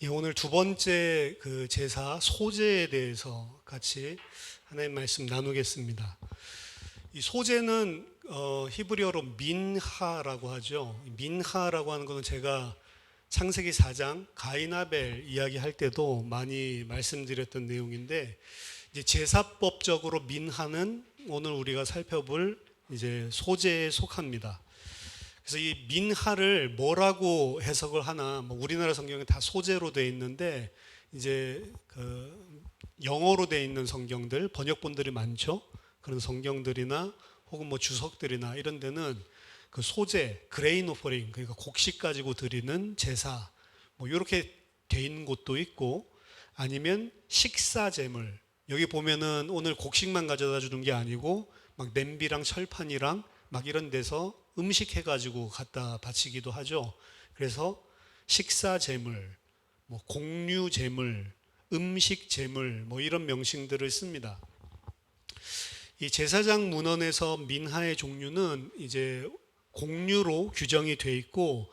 오늘 두 번째 그 제사 소제에 대해서 같이 하나님 말씀 나누겠습니다. 이 소제는 히브리어로 민하라고 하죠. 민하라고 하는 것은 제가 창세기 4장 가인 아벨 이야기할 때도 많이 말씀드렸던 내용인데, 이제 제사법적으로 민하는 오늘 우리가 살펴볼 이제 소제에 속합니다. 그래서 이 민하를 뭐라고 해석을 하나, 뭐 우리나라 성경에 다 소제로 되어 있는데, 이제 그 영어로 되어 있는 성경들, 번역본들이 많죠. 그런 성경들이나 혹은 뭐 주석들이나 이런 데는 그 소제, 그레인 오퍼링, 그러니까 곡식 가지고 드리는 제사, 뭐 이렇게 돼 있는 곳도 있고, 아니면 식사 제물. 여기 보면은 오늘 곡식만 가져다 주는 게 아니고 막 냄비랑 철판이랑 막 이런 데서 음식 해가지고 갖다 바치기도 하죠. 그래서 식사 제물, 뭐 공유 제물, 음식 제물, 뭐 이런 명칭들을 씁니다. 이 제사장 문헌에서 민하의 종류는 이제 공유로 규정이 돼 있고,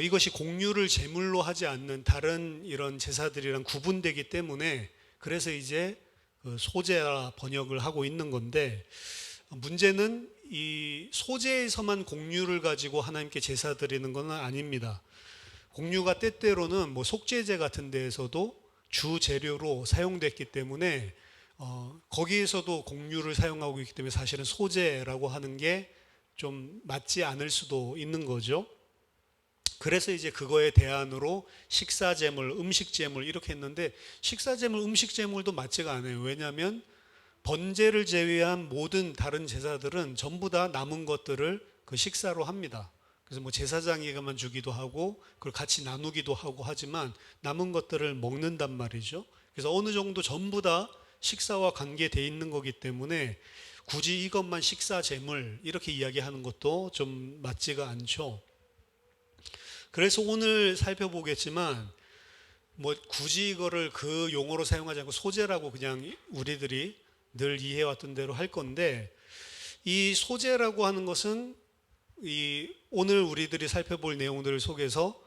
이것이 공유를 제물로 하지 않는 다른 이런 제사들이랑 구분되기 때문에, 그래서 이제 그 소제라 번역을 하고 있는 건데, 문제는 이 소제에서만 공유를 가지고 하나님께 제사 드리는 건 아닙니다. 공유가 때때로는 뭐 속죄제 같은 데에서도 주 재료로 사용됐기 때문에 거기에서도 공유를 사용하고 있기 때문에 사실은 소제라고 하는 게 좀 맞지 않을 수도 있는 거죠. 그래서 이제 그거에 대안으로 식사제물, 음식제물 이렇게 했는데, 식사제물, 음식제물도 맞지가 않아요. 왜냐하면 번제를 제외한 모든 다른 제사들은 전부 다 남은 것들을 그 식사로 합니다. 그래서 뭐 제사장에게만 주기도 하고 그걸 같이 나누기도 하고 하지만 남은 것들을 먹는단 말이죠. 그래서 어느 정도 전부 다 식사와 관계되어 있는 거기 때문에 굳이 이것만 식사 제물 이렇게 이야기하는 것도 좀 맞지가 않죠. 그래서 오늘 살펴보겠지만 뭐 굳이 이거를 그 용어로 사용하지 않고 소제라고 그냥 우리들이 늘 이해해왔던 대로 할 건데, 이 소제라고 하는 것은 이 오늘 우리들이 살펴볼 내용들 속에서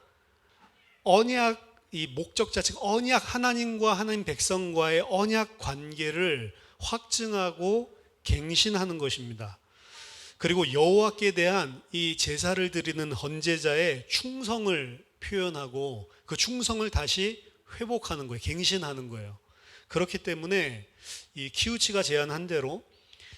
언약, 이 목적 자체가 언약, 하나님과 하나님 백성과의 언약 관계를 확증하고 갱신하는 것입니다. 그리고 여호와께 대한 이 제사를 드리는 헌제자의 충성을 표현하고 그 충성을 다시 회복하는 거예요. 갱신하는 거예요. 그렇기 때문에 이 키우치가 제안한 대로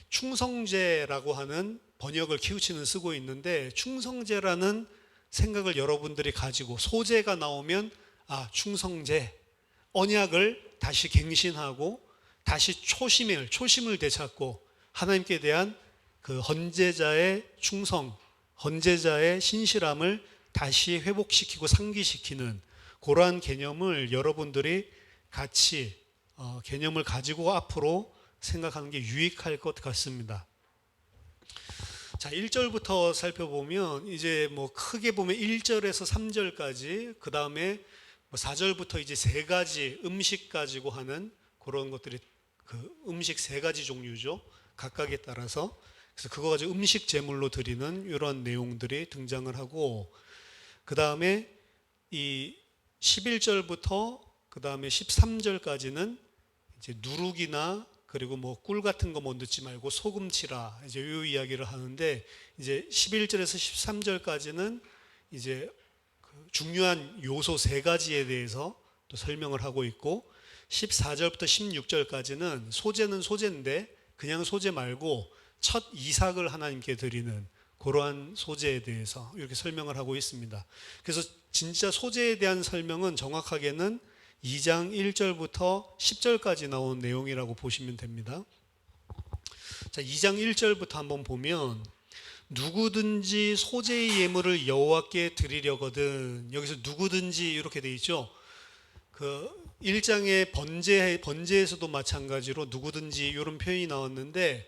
충성제라고 하는 번역을 키우치는 쓰고 있는데, 충성제라는 생각을 여러분들이 가지고 소제가 나오면 충성제, 언약을 다시 갱신하고 다시 초심을 되찾고 하나님께 대한 그 헌제자의 충성, 헌제자의 신실함을 다시 회복시키고 상기시키는 그러한 개념을 여러분들이 같이 개념을 가지고 앞으로 생각하는 게 유익할 것 같습니다. 자, 1절부터 살펴보면 이제 뭐 크게 보면 1절에서 3절까지, 그 다음에 뭐 4절부터 이제 세 가지 음식 가지고 하는 그런 것들이, 그 음식 세 가지 종류죠. 각각에 따라서. 그래서 그거 가지고 음식 제물로 드리는 이런 내용들이 등장을 하고, 그 다음에 이 11절부터 그 다음에 13절까지는 이제 누룩이나 그리고 뭐 꿀 같은 거 뭐 넣지 말고 소금 치라, 이제 이 이야기를 하는데, 이제 11절에서 13절까지는 이제 그 중요한 요소 세 가지에 대해서 또 설명을 하고 있고, 14절부터 16절까지는 소제는 소제인데 그냥 소제 말고 첫 이삭을 하나님께 드리는 그러한 소제에 대해서 이렇게 설명을 하고 있습니다. 그래서 진짜 소제에 대한 설명은 정확하게는 2장 1절부터 10절까지 나온 내용이라고 보시면 됩니다. 자, 2장 1절부터 한번 보면, 누구든지 소제의 예물을 여호와께 드리려거든. 여기서 누구든지 이렇게 돼 있죠. 그 1장의 번제에서도 마찬가지로 누구든지 이런 표현이 나왔는데,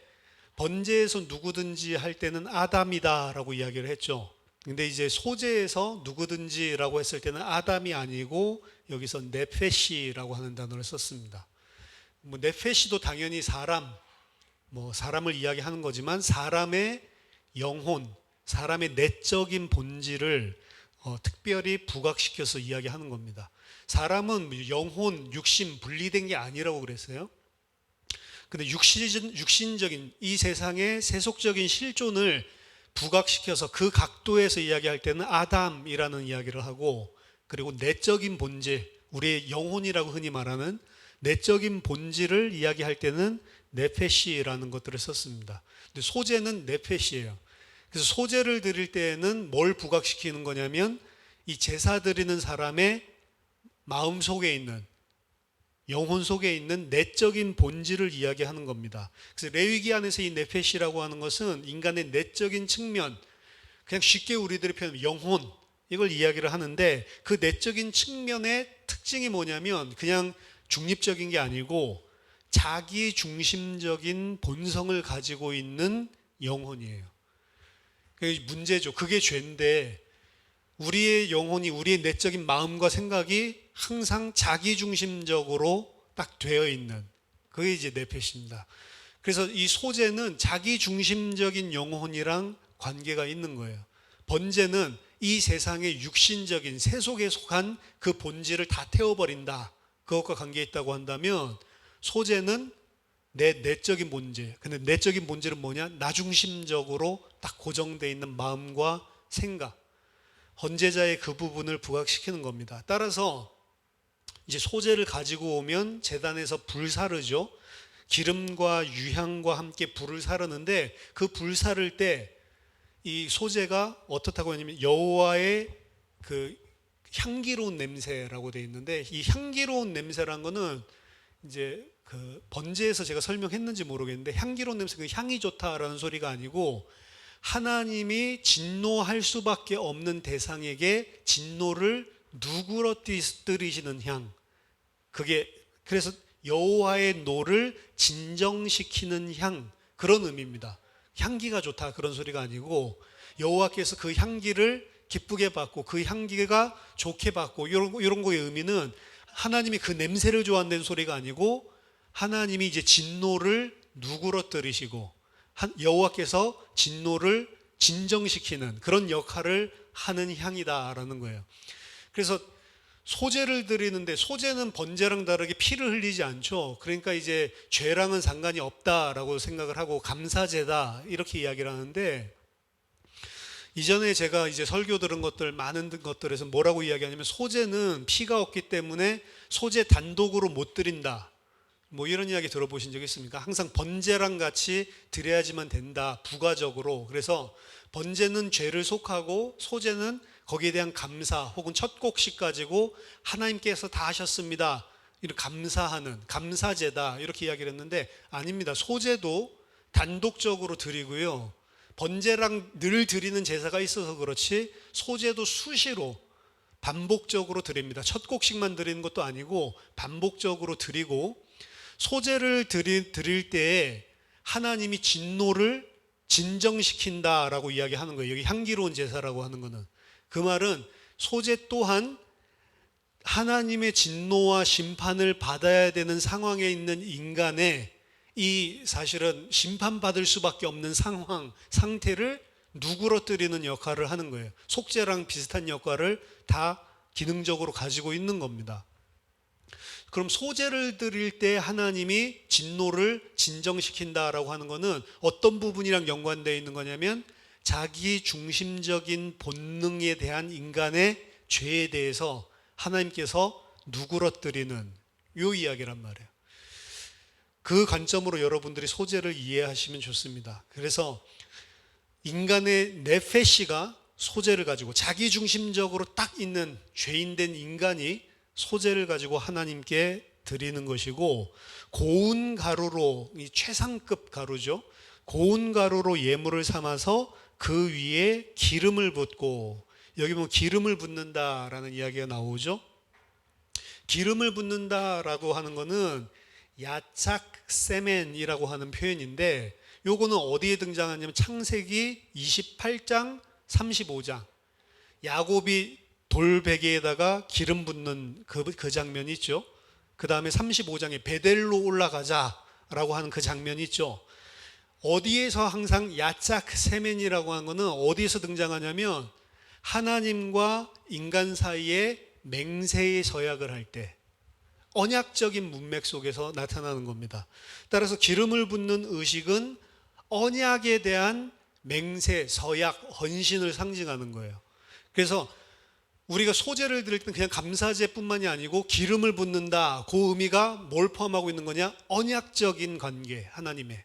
번제에서 누구든지 할 때는 아담이다라고 이야기를 했죠. 근데 이제 소제에서 누구든지라고 했을 때는 아담이 아니고 여기서 네페시라고 하는 단어를 썼습니다. 뭐 네페시도 당연히 사람을 이야기하는 거지만 사람의 영혼, 사람의 내적인 본질을 특별히 부각시켜서 이야기하는 겁니다. 사람은 영혼, 육신 분리된 게 아니라고 그랬어요. 근데 육신적인 이 세상의 세속적인 실존을 부각시켜서 그 각도에서 이야기할 때는 아담이라는 이야기를 하고, 그리고 내적인 본질, 우리의 영혼이라고 흔히 말하는 내적인 본질을 이야기할 때는 네페시라는 것들을 썼습니다. 근데 소재는 네페시예요. 그래서 소재를 드릴 때에는 뭘 부각시키는 거냐면 이 제사 드리는 사람의 마음 속에 있는, 영혼 속에 있는 내적인 본질을 이야기하는 겁니다. 그래서 레위기 안에서 이 네페시라고 하는 것은 인간의 내적인 측면, 그냥 쉽게 우리들이 표현하면 영혼, 이걸 이야기를 하는데, 그 내적인 측면의 특징이 뭐냐면 그냥 중립적인 게 아니고 자기 중심적인 본성을 가지고 있는 영혼이에요. 그게 문제죠. 그게 죄인데 우리의 영혼이, 우리의 내적인 마음과 생각이 항상 자기중심적으로 딱 되어 있는, 그게 이제 네페시입니다. 그래서 이 소재는 자기중심적인 영혼이랑 관계가 있는 거예요. 번제는 이 세상의 육신적인 세속에 속한 그 본질을 다 태워버린다, 그것과 관계 있다고 한다면, 소재는 내 내적인 본질. 근데 내적인 본질은 뭐냐? 나중심적으로 딱 고정되어 있는 마음과 생각, 헌제자의 그 부분을 부각시키는 겁니다. 따라서 이제 소재를 가지고 오면 제단에서 불 사르죠. 기름과 유향과 함께 불을 사르는데, 그 불 사를 때 이 소재가 어떻다고 하냐면 여호와의 그 향기로운 냄새라고 되어 있는데, 이 향기로운 냄새란 거는 이제 그 번제에서 제가 설명했는지 모르겠는데, 향기로운 냄새, 그 향이 좋다라는 소리가 아니고 하나님이 진노할 수밖에 없는 대상에게 진노를 누그러뜨리시는 향. 그게 그래서 여호와의 노를 진정시키는 향, 그런 의미입니다. 향기가 좋다 그런 소리가 아니고, 여호와께서 그 향기를 기쁘게 받고 그 향기가 좋게 받고, 이런 거의 의미는 하나님이 그 냄새를 좋아한다는 소리가 아니고 하나님이 이제 진노를 누그러뜨리시고 여호와께서 진노를 진정시키는 그런 역할을 하는 향이다라는 거예요. 그래서 소재를 드리는데, 소재는 번제랑 다르게 피를 흘리지 않죠. 그러니까 이제 죄랑은 상관이 없다라고 생각을 하고 감사제다 이렇게 이야기를 하는데, 이전에 제가 이제 설교 들은 것들, 많은 것들에서 뭐라고 이야기하냐면, 소재는 피가 없기 때문에 소재 단독으로 못 드린다, 뭐 이런 이야기 들어보신 적 있습니까? 항상 번제랑 같이 드려야지만 된다, 부가적으로. 그래서 번제는 죄를 속하고 소재는 거기에 대한 감사, 혹은 첫 곡식 가지고 하나님께서 다 하셨습니다, 이렇게 감사하는 감사제다, 이렇게 이야기를 했는데 아닙니다. 소재도 단독적으로 드리고요, 번제랑 늘 드리는 제사가 있어서 그렇지 소재도 수시로 반복적으로 드립니다. 첫 곡식만 드리는 것도 아니고 반복적으로 드리고, 소재를 드릴 때에 하나님이 진노를 진정시킨다라고 이야기하는 거예요. 여기 향기로운 제사라고 하는 거는, 그 말은 소재 또한 하나님의 진노와 심판을 받아야 되는 상황에 있는 인간의 이 사실은 심판받을 수밖에 없는 상태를 누그러뜨리는 역할을 하는 거예요. 속죄랑 비슷한 역할을 다 기능적으로 가지고 있는 겁니다. 그럼 소재를 드릴 때 하나님이 진노를 진정시킨다라고 하는 것은 어떤 부분이랑 연관되어 있는 거냐면, 자기 중심적인 본능에 대한 인간의 죄에 대해서 하나님께서 누그러뜨리는 요 이야기란 말이에요. 그 관점으로 여러분들이 소재를 이해하시면 좋습니다. 그래서 인간의 네페시가 소재를 가지고, 자기 중심적으로 딱 있는 죄인된 인간이 소재를 가지고 하나님께 드리는 것이고, 고운 가루로, 이 최상급 가루죠, 고운 가루로 예물을 삼아서 그 위에 기름을 붓고, 여기 보면 기름을 붓는다라는 이야기가 나오죠. 기름을 붓는다라고 하는 것은 야착 세멘이라고 하는 표현인데, 요거는 어디에 등장하냐면 창세기 28장 35장 야곱이 돌베개에다가 기름 붓는 그 장면이 있죠. 그 다음에 35장에 베델로 올라가자라고 하는 그 장면이 있죠. 어디에서 항상 야착 세멘이라고 하는 것은 어디에서 등장하냐면 하나님과 인간 사이에 맹세의 서약을 할 때 언약적인 문맥 속에서 나타나는 겁니다. 따라서 기름을 붓는 의식은 언약에 대한 맹세, 서약, 헌신을 상징하는 거예요. 그래서 우리가 소제를 드릴 때는 그냥 감사제뿐만이 아니고 기름을 붓는다. 그 의미가 뭘 포함하고 있는 거냐? 언약적인 관계, 하나님의.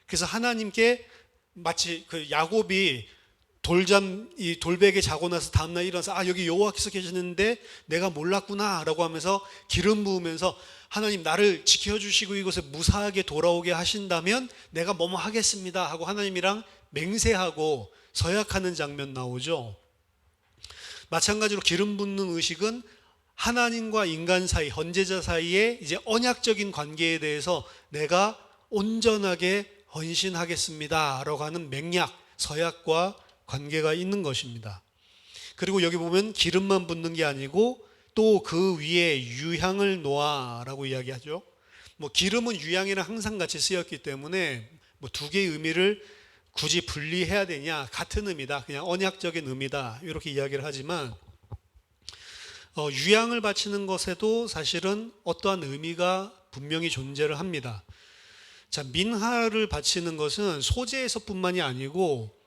그래서 하나님께 마치 그 야곱이 이 돌베개 자고 나서 다음날 일어나서 여기 여호와께서 계시는데 내가 몰랐구나라고 하면서 기름 부으면서 하나님 나를 지켜주시고 이곳에 무사하게 돌아오게 하신다면 내가 뭐뭐 하겠습니다 하고 하나님이랑 맹세하고 서약하는 장면 나오죠. 마찬가지로 기름 붓는 의식은 하나님과 인간 사이, 헌제자 사이의 이제 언약적인 관계에 대해서 내가 온전하게 헌신하겠습니다 라고 하는 맹약, 서약과 관계가 있는 것입니다. 그리고 여기 보면 기름만 붓는 게 아니고 또 그 위에 유향을 놓아라고 이야기하죠. 기름은 유향이랑 항상 같이 쓰였기 때문에 두 개의 의미를 굳이 분리해야 되냐? 같은 의미다. 그냥 언약적인 의미다. 이렇게 이야기를 하지만 유향을 바치는 것에도 사실은 어떠한 의미가 분명히 존재를 합니다. 자, 민하를 바치는 것은 소제에서뿐만이 아니고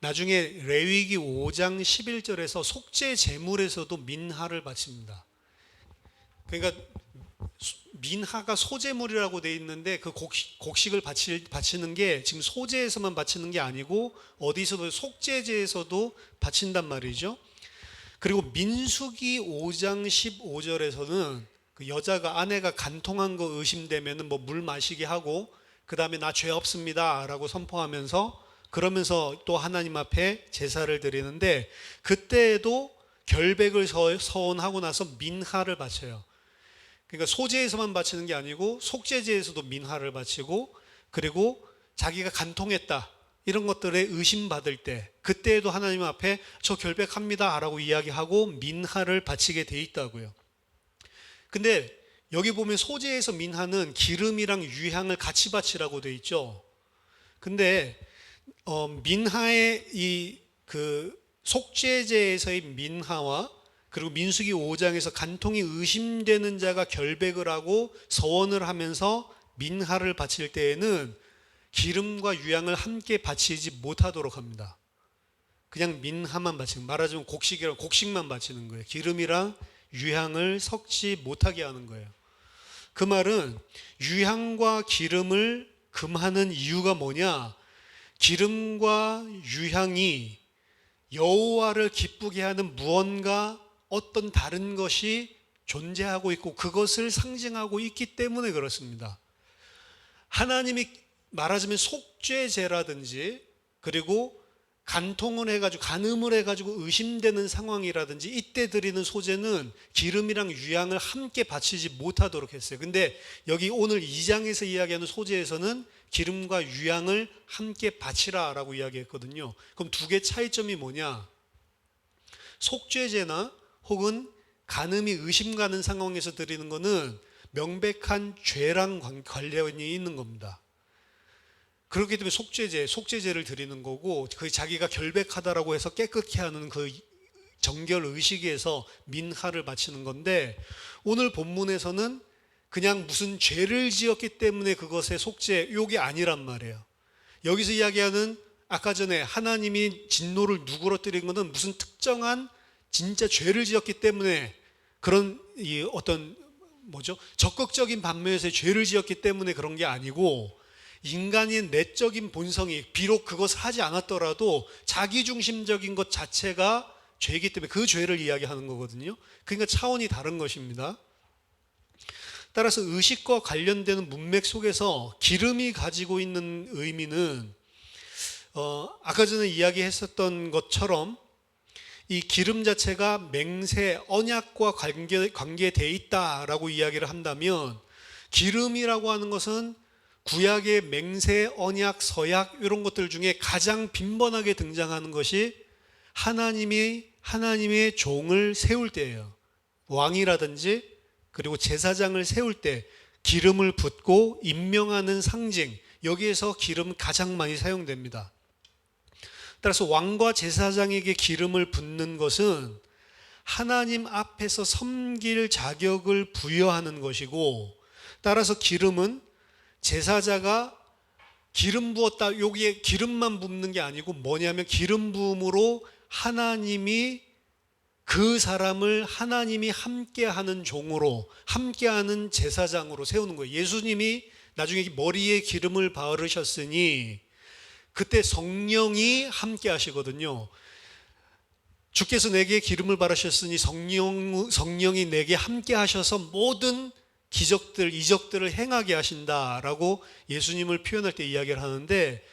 나중에 레위기 5장 11절에서 속죄 제물에서도 민하를 바칩니다. 그러니까 민하가 소제물이라고 돼 있는데 그 곡식을 바치는 게 지금 소제에서만 바치는 게 아니고 어디서도 속죄제에서도 바친단 말이죠. 그리고 민수기 5장 15절에서는 그 여자가 아내가 간통한 거 의심되면은 물 마시게 하고 그 다음에 나 죄 없습니다 라고 선포하면서 그러면서 또 하나님 앞에 제사를 드리는데 그때에도 결백을 서원하고 나서 민하를 바쳐요. 그러니까 소제에서만 바치는 게 아니고 속죄제에서도 민하를 바치고 그리고 자기가 간통했다 이런 것들에 의심받을 때 그때에도 하나님 앞에 저 결백합니다 라고 이야기하고 민하를 바치게 돼 있다고요. 근데 여기 보면 소제에서 민하는 기름이랑 유향을 같이 바치라고 돼 있죠. 근데 민하의 그 속죄제에서의 민하와 그리고 민수기 5장에서 간통이 의심되는 자가 결백을 하고 서원을 하면서 민하를 바칠 때에는 기름과 유향을 함께 바치지 못하도록 합니다. 그냥 민하만 바치는, 말하자면 곡식만 바치는 거예요. 기름이랑 유향을 섞지 못하게 하는 거예요. 그 말은 유향과 기름을 금하는 이유가 뭐냐? 기름과 유향이 여호와를 기쁘게 하는 무언가 어떤 다른 것이 존재하고 있고 그것을 상징하고 있기 때문에 그렇습니다. 하나님이 말하자면 속죄제라든지 그리고 간통을 해가지고 간음을 해가지고 의심되는 상황이라든지 이때 드리는 소제는 기름이랑 유향을 함께 바치지 못하도록 했어요. 근데 여기 오늘 2장에서 이야기하는 소제에서는 기름과 유향을 함께 바치라 라고 이야기했거든요. 그럼 두 개 차이점이 뭐냐? 속죄제나 혹은 간음이 의심 가는 상황에서 드리는 것은 명백한 죄랑 관련이 있는 겁니다. 그렇기 때문에 속죄제를 드리는 거고 그 자기가 결백하다라고 해서 깨끗게 하는 그 정결 의식에서 민하를 바치는 건데 오늘 본문에서는 그냥 무슨 죄를 지었기 때문에 그것의 속죄 요게 아니란 말이에요. 여기서 이야기하는 아까 전에 하나님이 진노를 누그러뜨린 것은 무슨 특정한 진짜 죄를 지었기 때문에 그런 어떤 적극적인 반면에서의 죄를 지었기 때문에 그런 게 아니고 인간의 내적인 본성이 비록 그것을 하지 않았더라도 자기중심적인 것 자체가 죄이기 때문에 그 죄를 이야기하는 거거든요. 그러니까 차원이 다른 것입니다. 따라서 의식과 관련되는 문맥 속에서 기름이 가지고 있는 의미는 아까 전에 이야기했었던 것처럼 이 기름 자체가 맹세, 언약과 관계되어 있다라고 이야기를 한다면 기름이라고 하는 것은 구약의 맹세, 언약, 서약 이런 것들 중에 가장 빈번하게 등장하는 것이 하나님의 종을 세울 때예요. 왕이라든지 그리고 제사장을 세울 때 기름을 붓고 임명하는 상징, 여기에서 기름 가장 많이 사용됩니다. 따라서 왕과 제사장에게 기름을 붓는 것은 하나님 앞에서 섬길 자격을 부여하는 것이고, 따라서 기름은 제사자가 기름 부었다, 여기에 기름만 붓는 게 아니고 뭐냐면 기름 부음으로 하나님이 그 사람을 하나님이 함께하는 종으로, 함께하는 제사장으로 세우는 거예요. 예수님이 나중에 머리에 기름을 바르셨으니 그때 성령이 함께 하시거든요. 주께서 내게 기름을 바르셨으니 성령이 내게 함께 하셔서 모든 기적들, 이적들을 행하게 하신다라고 예수님을 표현할 때 이야기를 하는데,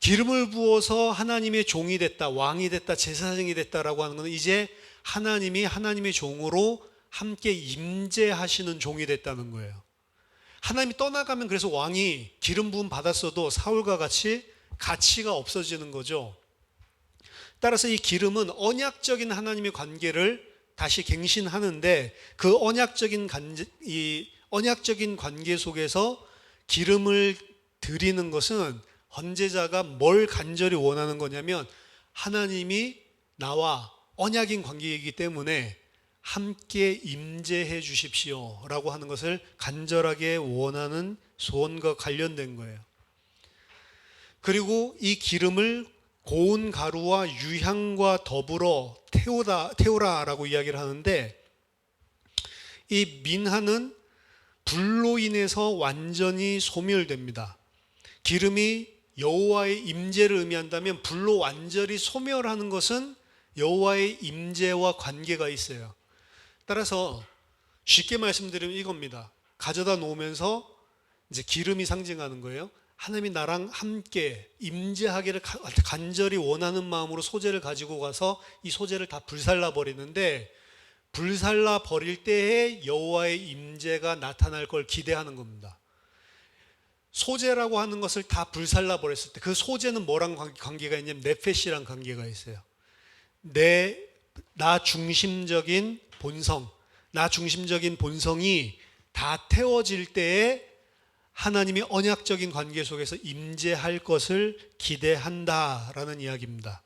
기름을 부어서 하나님의 종이 됐다, 왕이 됐다, 제사장이 됐다라고 하는 것은 이제 하나님이 하나님의 종으로 함께 임재하시는 종이 됐다는 거예요. 하나님이 떠나가면 그래서 왕이 기름 부음 받았어도 사울과 같이 가치가 없어지는 거죠. 따라서 이 기름은 언약적인 하나님의 관계를 다시 갱신하는데, 그 언약적인 관계 속에서 기름을 드리는 것은 헌제자가 뭘 간절히 원하는 거냐면, 하나님이 나와 언약인 관계이기 때문에 함께 임재해 주십시오 라고 하는 것을 간절하게 원하는 소원과 관련된 거예요. 그리고 이 기름을 고운 가루와 유향과 더불어 태우라라고 이야기를 하는데, 이 민화는 불로 인해서 완전히 소멸됩니다. 기름이 여호와의 임재를 의미한다면 불로 완전히 소멸하는 것은 여호와의 임재와 관계가 있어요. 따라서 쉽게 말씀드리면 이겁니다. 가져다 놓으면서 이제 기름이 상징하는 거예요. 하나님이 나랑 함께 임재하기를 간절히 원하는 마음으로 소재를 가지고 가서 이 소재를 다 불살라 버리는데, 불살라 버릴 때에 여호와의 임재가 나타날 걸 기대하는 겁니다. 소재라고 하는 것을 다 불살라 버렸을 때 그 소재는 뭐랑 관계가 있냐면 네페시랑 관계가 있어요. 나 중심적인 본성, 나 중심적인 본성이 다 태워질 때에 하나님이 언약적인 관계 속에서 임재할 것을 기대한다라는 이야기입니다.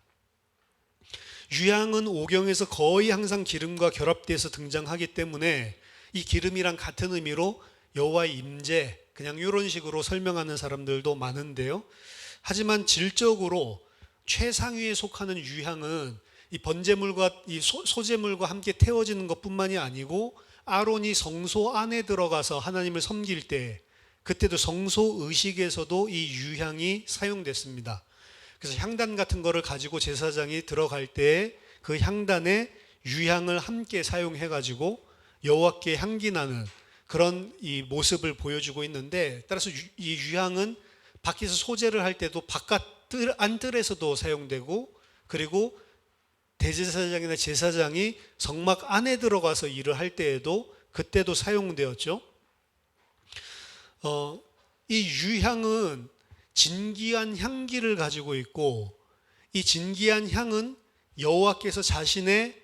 유향은 오경에서 거의 항상 기름과 결합돼서 등장하기 때문에 이 기름이랑 같은 의미로 여호와의 임재, 그냥 이런 식으로 설명하는 사람들도 많은데요. 하지만 질적으로 최상위에 속하는 유향은 이 번제물과 이 소제물과 함께 태워지는 것뿐만이 아니고, 아론이 성소 안에 들어가서 하나님을 섬길 때 그때도 성소 의식에서도 이 유향이 사용됐습니다. 그래서 향단 같은 거를 가지고 제사장이 들어갈 때 그 향단에 유향을 함께 사용해 가지고 여호와께 향기 나는 그런 이 모습을 보여주고 있는데, 따라서 이 유향은 밖에서 소제를 할 때도 바깥 안뜰에서도 사용되고, 그리고 대제사장이나 제사장이 성막 안에 들어가서 일을 할 때에도 그때도 사용되었죠. 이 유향은 진귀한 향기를 가지고 있고, 이 진귀한 향은 여호와께서 자신의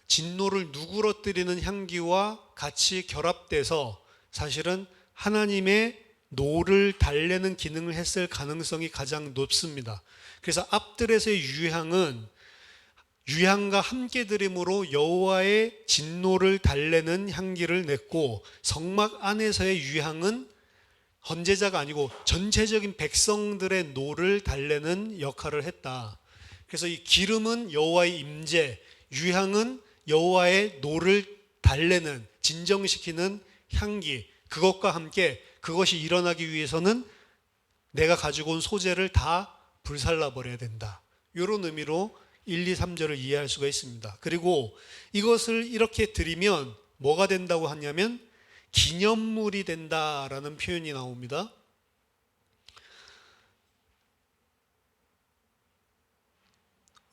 진노를 누그러뜨리는 향기와 같이 결합돼서 사실은 하나님의 노를 달래는 기능을 했을 가능성이 가장 높습니다. 그래서 앞들에서의 유향은 유향과 함께 드림으로 여호와의 진노를 달래는 향기를 냈고, 성막 안에서의 유향은 헌제자가 아니고 전체적인 백성들의 노를 달래는 역할을 했다. 그래서 이 기름은 여호와의 임재, 유향은 여호와의 노를 달래는, 진정시키는 향기, 그것과 함께 그것이 일어나기 위해서는 내가 가지고 온 소재를 다 불살라 버려야 된다. 이런 의미로 1, 2, 3절을 이해할 수가 있습니다. 그리고 이것을 이렇게 드리면 뭐가 된다고 하냐면 기념물이 된다라는 표현이 나옵니다.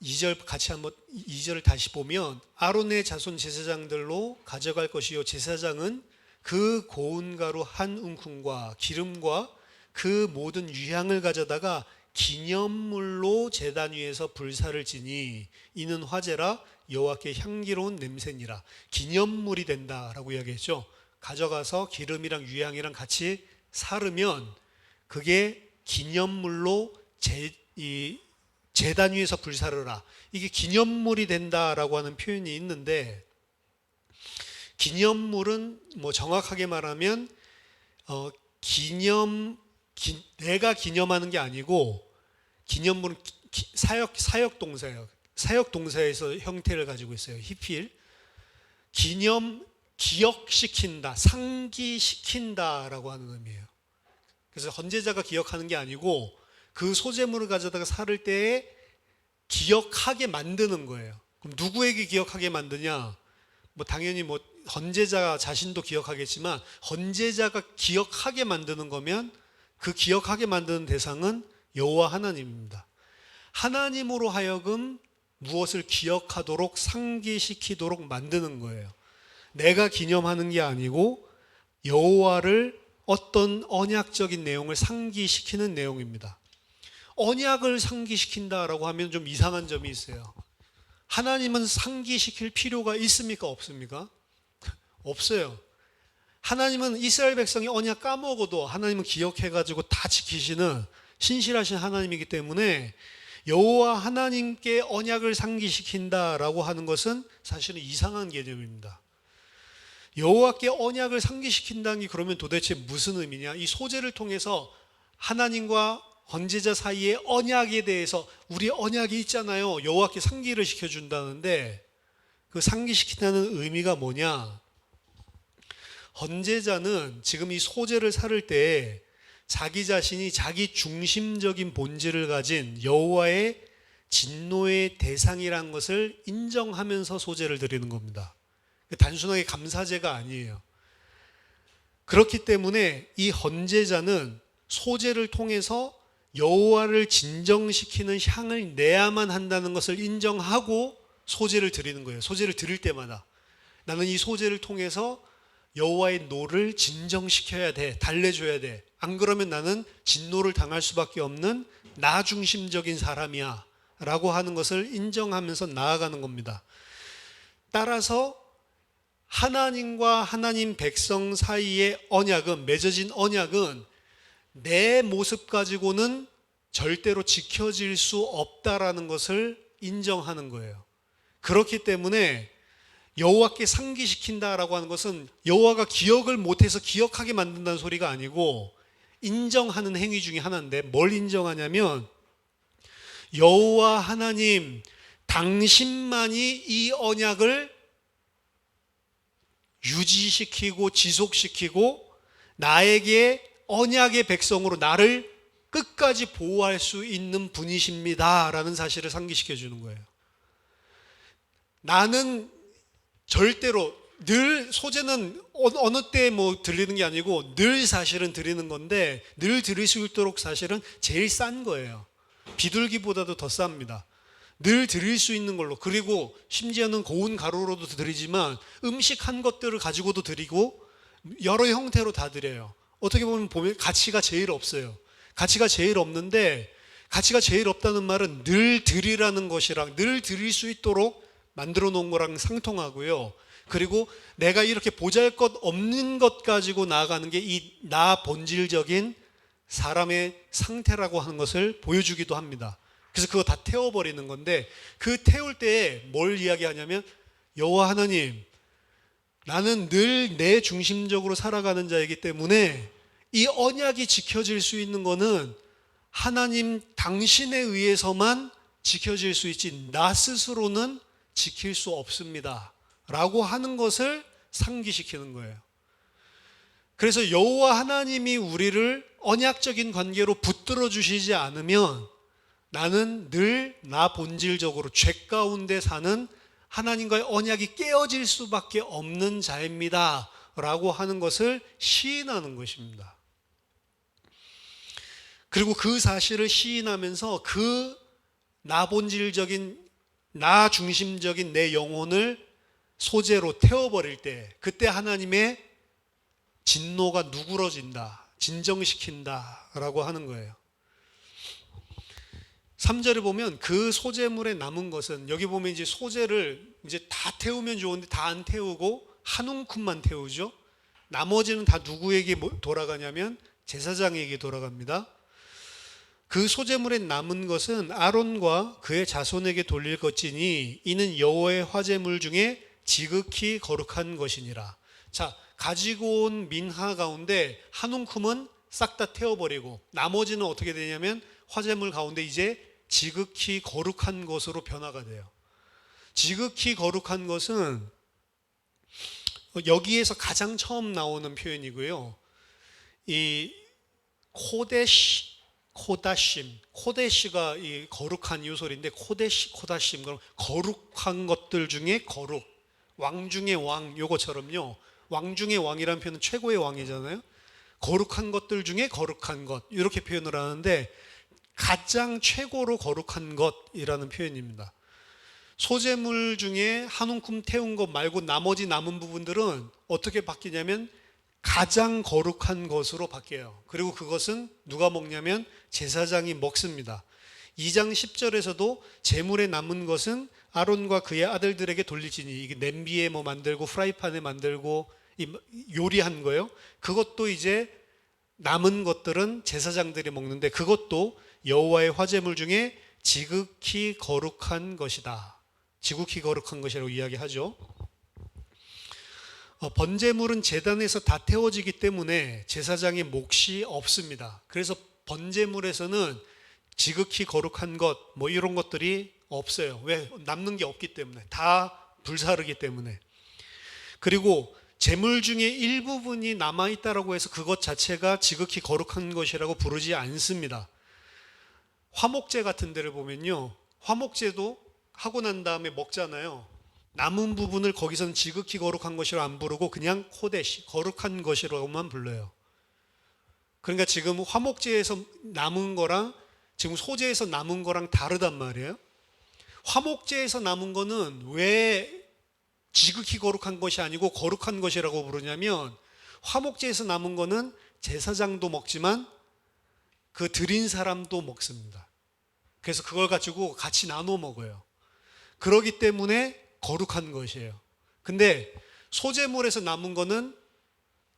2절 같이 한번 2절을 다시 보면, 아론의 자손 제사장들로 가져갈 것이요, 제사장은 그 고운 가루 한 움큼과 기름과 그 모든 유향을 가져다가 기념물로 제단 위에서 불사를 지니 이는 화제라 여호와께 향기로운 냄새니라. 기념물이 된다라고 이야기했죠. 가져가서 기름이랑 유향이랑 같이 사르면 그게 기념물로 제단 위에서 불사르라, 이게 기념물이 된다라고 하는 표현이 있는데, 기념물은 뭐 정확하게 말하면 내가 기념하는 게 아니고, 기념물은 사역 동사예요. 사역 동사에서 형태를 가지고 있어요. 히필. 기억시킨다, 상기시킨다라고 하는 의미예요. 그래서 헌제자가 기억하는 게 아니고 그 소재물을 가져다가 살을 때에 기억하게 만드는 거예요. 그럼 누구에게 기억하게 만드냐? 뭐 당연히 뭐 헌제자 자신도 기억하겠지만, 헌제자가 기억하게 만드는 거면 그 기억하게 만드는 대상은 여호와 하나님입니다. 하나님으로 하여금 무엇을 기억하도록 상기시키도록 만드는 거예요. 내가 기념하는 게 아니고 여호와를 어떤 언약적인 내용을 상기시키는 내용입니다. 언약을 상기시킨다라고 하면 좀 이상한 점이 있어요. 하나님은 상기시킬 필요가 있습니까? 없습니까? 없어요. 하나님은 이스라엘 백성이 언약 까먹어도 하나님은 기억해가지고 다 지키시는 신실하신 하나님이기 때문에, 여호와 하나님께 언약을 상기시킨다라고 하는 것은 사실은 이상한 개념입니다. 여호와께 언약을 상기시킨다는 게 그러면 도대체 무슨 의미냐? 이 소재를 통해서 하나님과 헌제자 사이의 언약에 대해서, 우리 언약이 있잖아요, 여호와께 상기를 시켜준다는데, 그 상기시킨다는 의미가 뭐냐? 헌제자는 지금 이 소재를 살을 때 자기 자신이 자기 중심적인 본질을 가진 여호와의 진노의 대상이라는 것을 인정하면서 소재를 드리는 겁니다. 단순하게 감사제가 아니에요. 그렇기 때문에 이 헌제자는 소재를 통해서 여호와를 진정시키는 향을 내야만 한다는 것을 인정하고 소재를 드리는 거예요. 소재를 드릴 때마다 나는 이 소재를 통해서 여호와의 노를 진정시켜야 돼, 달래줘야 돼. 안 그러면 나는 진노를 당할 수밖에 없는 나 중심적인 사람이야 라고 하는 것을 인정하면서 나아가는 겁니다. 따라서 하나님과 하나님 백성 사이의 언약은, 맺어진 언약은 내 모습 가지고는 절대로 지켜질 수 없다라는 것을 인정하는 거예요. 그렇기 때문에 여호와께 상기시킨다라고 하는 것은 여호와가 기억을 못해서 기억하게 만든다는 소리가 아니고 인정하는 행위 중에 하나인데, 뭘 인정하냐면 여호와 하나님 당신만이 이 언약을 유지시키고 지속시키고 나에게 언약의 백성으로 나를 끝까지 보호할 수 있는 분이십니다 라는 사실을 상기시켜 주는 거예요. 나는 절대로, 늘 소재는 어느 때 뭐 들리는 게 아니고 늘 사실은 드리는 건데, 늘 드릴 수 있도록 사실은 제일 싼 거예요. 비둘기보다도 더 쌉니다. 늘 드릴 수 있는 걸로, 그리고 심지어는 고운 가루로도 드리지만 음식한 것들을 가지고도 드리고 여러 형태로 다 드려요. 어떻게 보면 가치가 제일 없어요. 가치가 제일 없는데, 가치가 제일 없다는 말은 늘 드리라는 것이랑 늘 드릴 수 있도록 만들어 놓은 거랑 상통하고요. 그리고 내가 이렇게 보잘것없는 것 가지고 나아가는 게 이 나 본질적인 사람의 상태라고 하는 것을 보여주기도 합니다. 그래서 그거 다 태워버리는 건데, 그 태울 때 뭘 이야기하냐면, 여호와 하나님, 나는 늘 내 중심적으로 살아가는 자이기 때문에 이 언약이 지켜질 수 있는 거는 하나님 당신에 의해서만 지켜질 수 있지 나 스스로는 지킬 수 없습니다 라고 하는 것을 상기시키는 거예요. 그래서 여호와 하나님이 우리를 언약적인 관계로 붙들어 주시지 않으면 나는 늘 나 본질적으로 죄 가운데 사는 하나님과의 언약이 깨어질 수밖에 없는 자입니다 라고 하는 것을 시인하는 것입니다. 그리고 그 사실을 시인하면서 그 나 본질적인, 나 중심적인 내 영혼을 소재로 태워버릴 때, 그때 하나님의 진노가 누그러진다, 진정시킨다 라고 하는 거예요. 3절에 보면 그 소재물에 남은 것은, 여기 보면 이제 소재를 이제 다 태우면 좋은데 다 안 태우고 한 움큼만 태우죠. 나머지는 다 누구에게 돌아가냐면 제사장에게 돌아갑니다. 그 소재물에 남은 것은 아론과 그의 자손에게 돌릴 것이니 이는 여호와의 화제물 중에 지극히 거룩한 것이니라. 자, 가지고 온 민하 가운데 한 움큼은 싹 다 태워버리고 나머지는 어떻게 되냐면 화재물 가운데 이제 지극히 거룩한 것으로 변화가 돼요. 지극히 거룩한 것은 여기에서 가장 처음 나오는 표현이고요. 이 코다심가 이 거룩한 요소인데 코다심 그럼 거룩한 것들 중에 거룩, 왕 중의 왕 요거처럼요. 왕 중의 왕이라는 표현은 최고의 왕이잖아요. 거룩한 것들 중에 거룩한 것 이렇게 표현을 하는데 가장 최고로 거룩한 것이라는 표현입니다. 소재물 중에 한 움큼 태운 것 말고 나머지 남은 부분들은 어떻게 바뀌냐면 가장 거룩한 것으로 바뀌어요. 그리고 그것은 누가 먹냐면 제사장이 먹습니다. 2장 10절에서도 제물에 남은 것은 아론과 그의 아들들에게 돌릴지니, 이게 냄비에 뭐 만들고 프라이팬에 만들고 요리한 거예요. 그것도 이제 남은 것들은 제사장들이 먹는데 그것도 여호와의 화제물 중에 지극히 거룩한 것이다. 지극히 거룩한 것이라고 이야기하죠. 번제물은 제단에서 다 태워지기 때문에 제사장의 몫이 없습니다. 그래서 번제물에서는 지극히 거룩한 것 뭐 이런 것들이 없어요. 왜? 남는 게 없기 때문에, 다 불사르기 때문에. 그리고 제물 중에 일부분이 남아있다라고 해서 그것 자체가 지극히 거룩한 것이라고 부르지 않습니다. 화목제 같은 데를 보면요, 화목제도 하고 난 다음에 먹잖아요. 남은 부분을 거기서는 지극히 거룩한 것이라고 안 부르고 그냥 코데시, 거룩한 것이라고만 불러요. 그러니까 지금 화목제에서 남은 거랑 지금 소제에서 남은 거랑 다르단 말이에요. 화목제에서 남은 거는 왜 지극히 거룩한 것이 아니고 거룩한 것이라고 부르냐면, 화목제에서 남은 거는 제사장도 먹지만 그 드린 사람도 먹습니다. 그래서 그걸 가지고 같이 나눠 먹어요. 그러기 때문에 거룩한 것이에요. 근데 소제물에서 남은 거는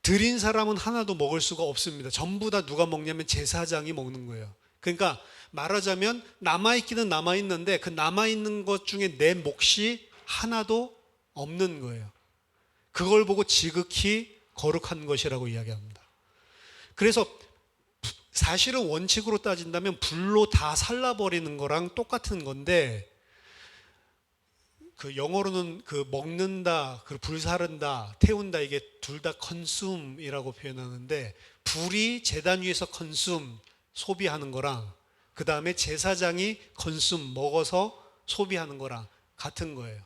드린 사람은 하나도 먹을 수가 없습니다. 전부 다 누가 먹냐면 제사장이 먹는 거예요. 그러니까 말하자면 남아있기는 남아있는데 그 남아있는 것 중에 내 몫이 하나도 없는 거예요. 그걸 보고 지극히 거룩한 것이라고 이야기합니다. 그래서 사실은 원칙으로 따진다면 불로 다 살라버리는 거랑 똑같은 건데, 그 영어로는 그 먹는다, 그 불사른다, 태운다, 이게 둘 다 consume이라고 표현하는데, 불이 제단 위에서 consume, 소비하는 거랑 그 다음에 제사장이 consume, 먹어서 소비하는 거랑 같은 거예요.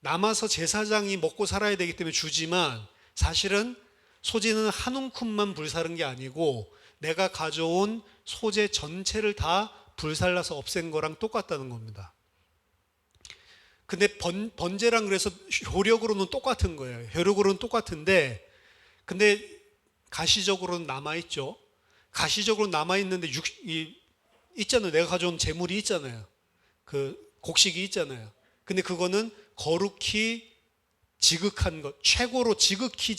남아서 제사장이 먹고 살아야 되기 때문에 주지만 사실은 소제는 한 움큼만 불사른 게 아니고 내가 가져온 소제 전체를 다 불살라서 없앤 거랑 똑같다는 겁니다. 근데 번제랑 그래서 효력으로는 똑같은 거예요. 효력으로는 똑같은데, 근데 가시적으로는 남아있죠. 가시적으로 남아있는데 있잖아요. 내가 가져온 재물이 있잖아요. 그 곡식이 있잖아요. 근데 그거는 거룩히 지극한 것, 최고로 지극히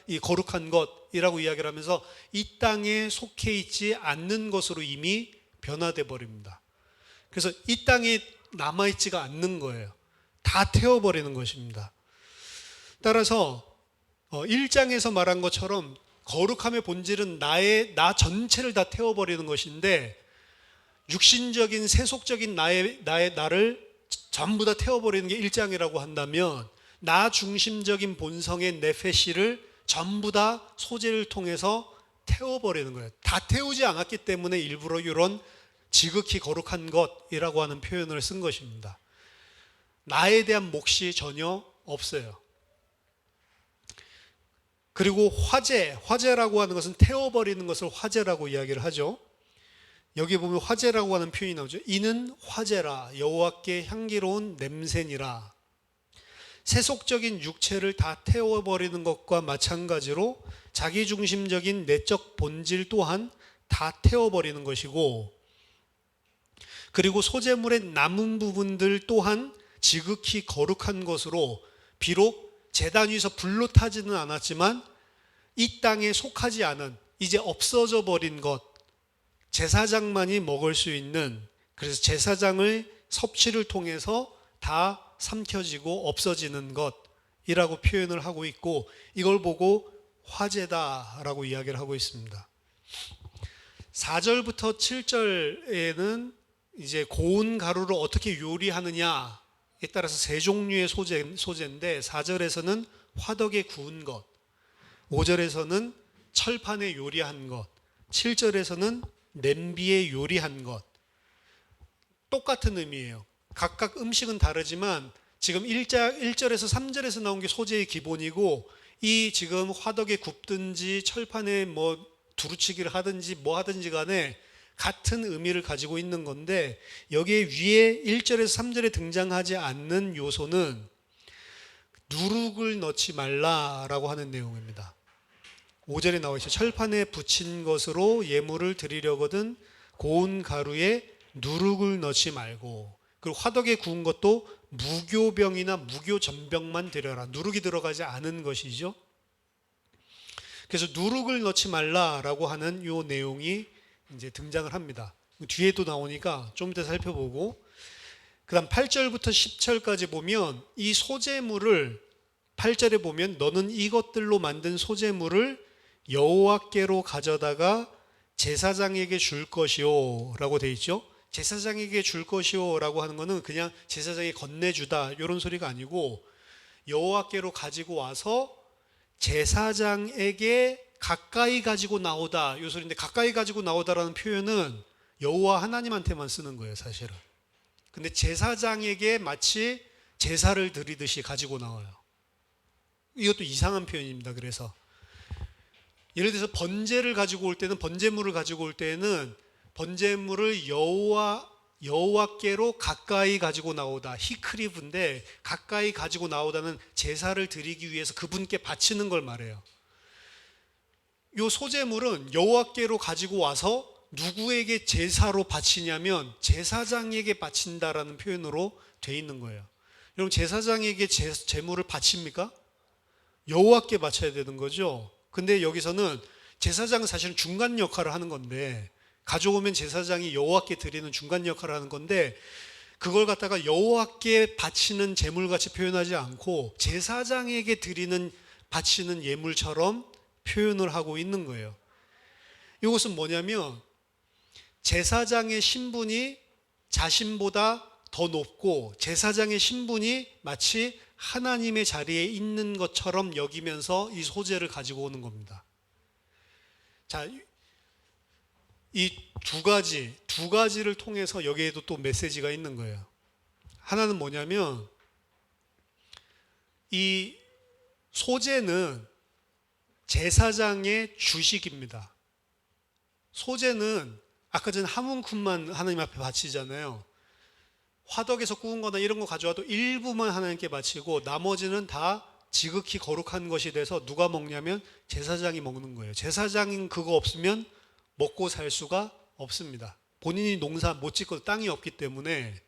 이 거룩한 것이라고 이야기를 하면서 이 땅에 속해 있지 않는 것으로 이미 변화돼 버립니다. 그래서 이 땅에 남아있지가 않는 거예요. 다 태워버리는 것입니다. 따라서 1장에서 말한 것처럼 거룩함의 본질은 나 전체를 다 태워버리는 것인데, 육신적인 세속적인 나를 전부 다 태워버리는 게 1장이라고 한다면, 나 중심적인 본성의 네페시를 전부 다 소제를 통해서 태워버리는 거예요. 다 태우지 않았기 때문에 일부러 이런 지극히 거룩한 것이라고 하는 표현을 쓴 것입니다. 나에 대한 몫이 전혀 없어요. 그리고 화제라고 하는 것은 태워버리는 것을 화제라고 이야기를 하죠. 여기 보면 화제라고 하는 표현이 나오죠. 이는 화제라, 여호와께 향기로운 냄새니라. 세속적인 육체를 다 태워버리는 것과 마찬가지로 자기중심적인 내적 본질 또한 다 태워버리는 것이고, 그리고 소재물의 남은 부분들 또한 지극히 거룩한 것으로, 비록 제단 위에서 불로 타지는 않았지만 이 땅에 속하지 않은, 이제 없어져 버린 것, 제사장만이 먹을 수 있는, 그래서 제사장의 섭취를 통해서 다 삼켜지고 없어지는 것이라고 표현을 하고 있고, 이걸 보고 화재다라고 이야기를 하고 있습니다. 4절부터 7절에는 이제 고운 가루를 어떻게 요리하느냐에 따라서 세 종류의 소재인데, 4절에서는 화덕에 구운 것, 5절에서는 철판에 요리한 것, 7절에서는 냄비에 요리한 것. 똑같은 의미예요. 각각 음식은 다르지만 지금 1절에서 3절에서 나온 게 소재의 기본이고, 이 지금 화덕에 굽든지 철판에 뭐 두루치기를 하든지 뭐 하든지 간에 같은 의미를 가지고 있는 건데, 여기에 위에 1절에서 3절에 등장하지 않는 요소는 누룩을 넣지 말라라고 하는 내용입니다. 5절에 나와 있죠. 철판에 붙인 것으로 예물을 드리려거든 고운 가루에 누룩을 넣지 말고, 그리고 화덕에 구운 것도 무교병이나 무교전병만 드려라. 누룩이 들어가지 않은 것이죠. 그래서 누룩을 넣지 말라라고 하는 요 내용이 이제 등장을 합니다. 뒤에도 나오니까 좀 이따 살펴보고, 그 다음 8절부터 10절까지 보면 이 소재물을, 8절에 보면 너는 이것들로 만든 소재물을 여호와께로 가져다가 제사장에게 줄 것이요 라고 돼 있죠. 제사장에게 줄 것이요 라고 하는 거는 그냥 제사장이 건네주다 이런 소리가 아니고, 여호와께로 가지고 와서 제사장에게 가까이 가지고 나오다 이 소리인데, 가까이 가지고 나오다라는 표현은 여호와 하나님한테만 쓰는 거예요, 사실은. 근데 제사장에게 마치 제사를 드리듯이 가지고 나와요. 이것도 이상한 표현입니다. 그래서 예를 들어서 번제를 가지고 올 때는, 번제물을 가지고 올 때는 번제물을 여호와께로 가까이 가지고 나오다, 히크리브인데 가까이 가지고 나오다는 제사를 드리기 위해서 그분께 바치는 걸 말해요. 이 소재물은 여호와께로 가지고 와서 누구에게 제사로 바치냐면 제사장에게 바친다라는 표현으로 돼 있는 거예요. 여러분, 제사장에게 제물을 바칩니까? 여호와께 바쳐야 되는 거죠. 근데 여기서는 제사장은 사실은 중간 역할을 하는 건데, 가져오면 제사장이 여호와께 드리는 중간 역할을 하는 건데, 그걸 갖다가 여호와께 바치는 제물같이 표현하지 않고 제사장에게 드리는, 바치는 예물처럼 표현을 하고 있는 거예요. 이것은 뭐냐면 제사장의 신분이 자신보다 더 높고 제사장의 신분이 마치 하나님의 자리에 있는 것처럼 여기면서 이 소재를 가지고 오는 겁니다. 자, 이 두 가지를 통해서 여기에도 또 메시지가 있는 거예요. 하나는 뭐냐면, 이 소재는 제사장의 주식입니다. 소재는 아까 전 한 움큼만 하나님 앞에 바치잖아요. 화덕에서 구운 거나 이런 거 가져와도 일부만 하나님께 바치고 나머지는 다 지극히 거룩한 것이 돼서 누가 먹냐면 제사장이 먹는 거예요. 제사장은 그거 없으면 먹고 살 수가 없습니다. 본인이 농사 못 짓고 땅이 없기 때문에.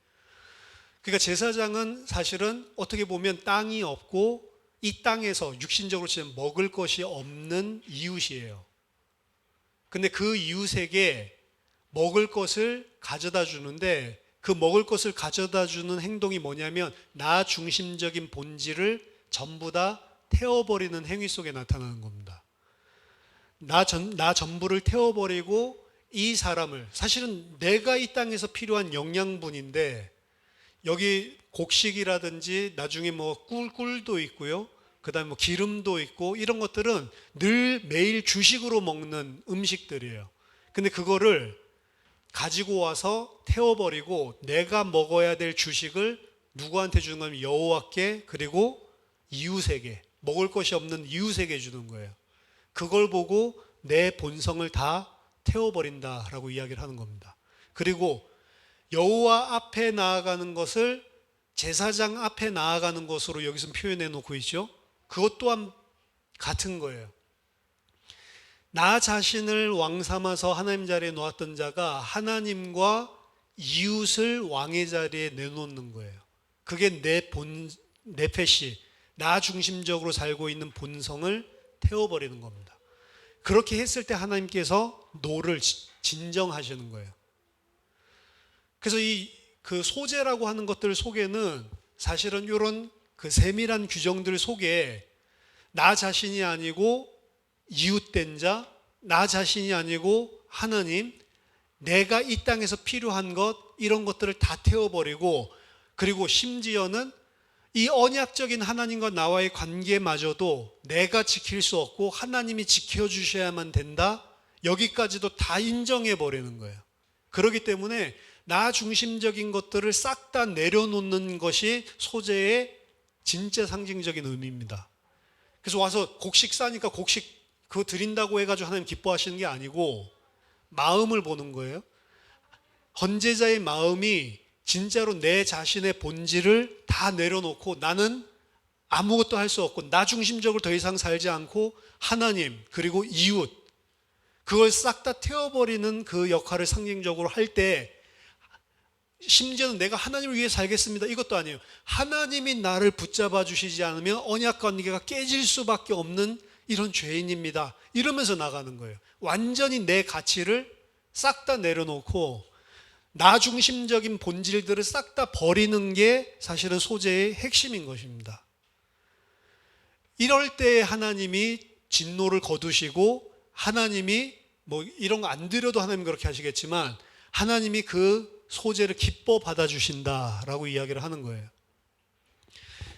그러니까 제사장은 사실은 어떻게 보면 땅이 없고 이 땅에서 육신적으로 치면 먹을 것이 없는 이웃이에요. 근데 그 이웃에게 먹을 것을 가져다 주는데, 그 먹을 것을 가져다 주는 행동이 뭐냐면 나 중심적인 본질을 전부 다 태워버리는 행위 속에 나타나는 겁니다. 나 전부를 태워버리고 이 사람을, 사실은 내가 이 땅에서 필요한 영양분인데, 여기 곡식이라든지 나중에 뭐 꿀도 있고요, 그 다음에 뭐 기름도 있고, 이런 것들은 늘 매일 주식으로 먹는 음식들이에요. 근데 그거를 가지고 와서 태워버리고 내가 먹어야 될 주식을 누구한테 주는 거냐면 여호와께, 그리고 이웃에게, 먹을 것이 없는 이웃에게 주는 거예요. 그걸 보고 내 본성을 다 태워버린다라고 이야기를 하는 겁니다. 그리고 여호와 앞에 나아가는 것을 제사장 앞에 나아가는 것으로 여기서 표현해 놓고 있죠. 그것 또한 같은 거예요. 나 자신을 왕 삼아서 하나님 자리에 놓았던 자가 하나님과 이웃을 왕의 자리에 내놓는 거예요. 그게 내 패시, 나 중심적으로 살고 있는 본성을 태워버리는 겁니다. 그렇게 했을 때 하나님께서 노를 진정하시는 거예요. 그래서 그 소재라고 하는 것들 속에는 사실은 이런 그 세밀한 규정들 속에 나 자신이 아니고 이웃된 자, 나 자신이 아니고 하나님, 내가 이 땅에서 필요한 것, 이런 것들을 다 태워버리고, 그리고 심지어는 이 언약적인 하나님과 나와의 관계마저도 내가 지킬 수 없고 하나님이 지켜주셔야만 된다, 여기까지도 다 인정해버리는 거예요. 그렇기 때문에 나 중심적인 것들을 싹 다 내려놓는 것이 소제의 진짜 상징적인 의미입니다. 그래서 와서 곡식 싸니까 곡식 그거 드린다고 해가지고 하나님 기뻐하시는 게 아니고 마음을 보는 거예요. 헌제자의 마음이 진짜로 내 자신의 본질을 다 내려놓고 나는 아무것도 할 수 없고 나 중심적으로 더 이상 살지 않고 하나님 그리고 이웃, 그걸 싹 다 태워버리는 그 역할을 상징적으로 할 때, 심지어는 내가 하나님을 위해 살겠습니다 이것도 아니에요. 하나님이 나를 붙잡아 주시지 않으면 언약 관계가 깨질 수밖에 없는 이런 죄인입니다 이러면서 나가는 거예요. 완전히 내 가치를 싹 다 내려놓고 나 중심적인 본질들을 싹 다 버리는 게 사실은 소제의 핵심인 것입니다. 이럴 때 하나님이 진노를 거두시고, 하나님이 뭐 이런 거 안 드려도 하나님 그렇게 하시겠지만 하나님이 그 소제를 기뻐 받아주신다라고 이야기를 하는 거예요.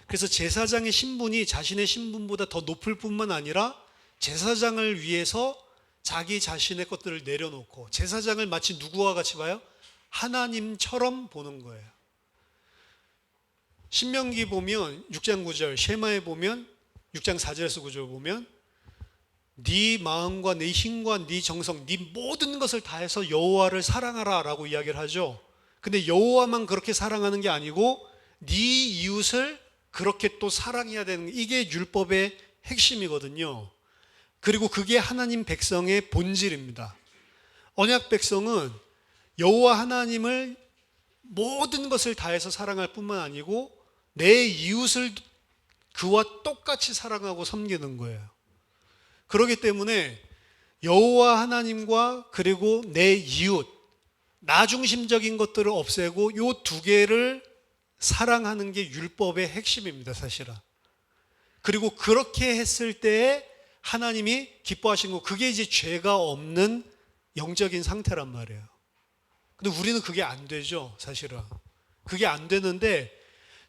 그래서 제사장의 신분이 자신의 신분보다 더 높을 뿐만 아니라 제사장을 위해서 자기 자신의 것들을 내려놓고 제사장을 마치 누구와 같이 봐요? 하나님처럼 보는 거예요. 신명기 보면 6장 9절, 쉐마에 보면 6장 4절에서 9절 보면 네 마음과 네 힘과 네 정성, 네 모든 것을 다해서 여호와를 사랑하라 라고 이야기를 하죠. 근데 여호와만 그렇게 사랑하는 게 아니고 네 이웃을 그렇게 또 사랑해야 되는, 이게 율법의 핵심이거든요. 그리고 그게 하나님 백성의 본질입니다. 언약 백성은 여호와 하나님을 모든 것을 다해서 사랑할 뿐만 아니고 내 이웃을 그와 똑같이 사랑하고 섬기는 거예요. 그렇기 때문에 여호와 하나님과 그리고 내 이웃, 나 중심적인 것들을 없애고 이 두 개를 사랑하는 게 율법의 핵심입니다, 사실은. 그리고 그렇게 했을 때에 하나님이 기뻐하신 거, 그게 이제 죄가 없는 영적인 상태란 말이에요. 근데 우리는 그게 안 되죠, 사실은. 그게 안 되는데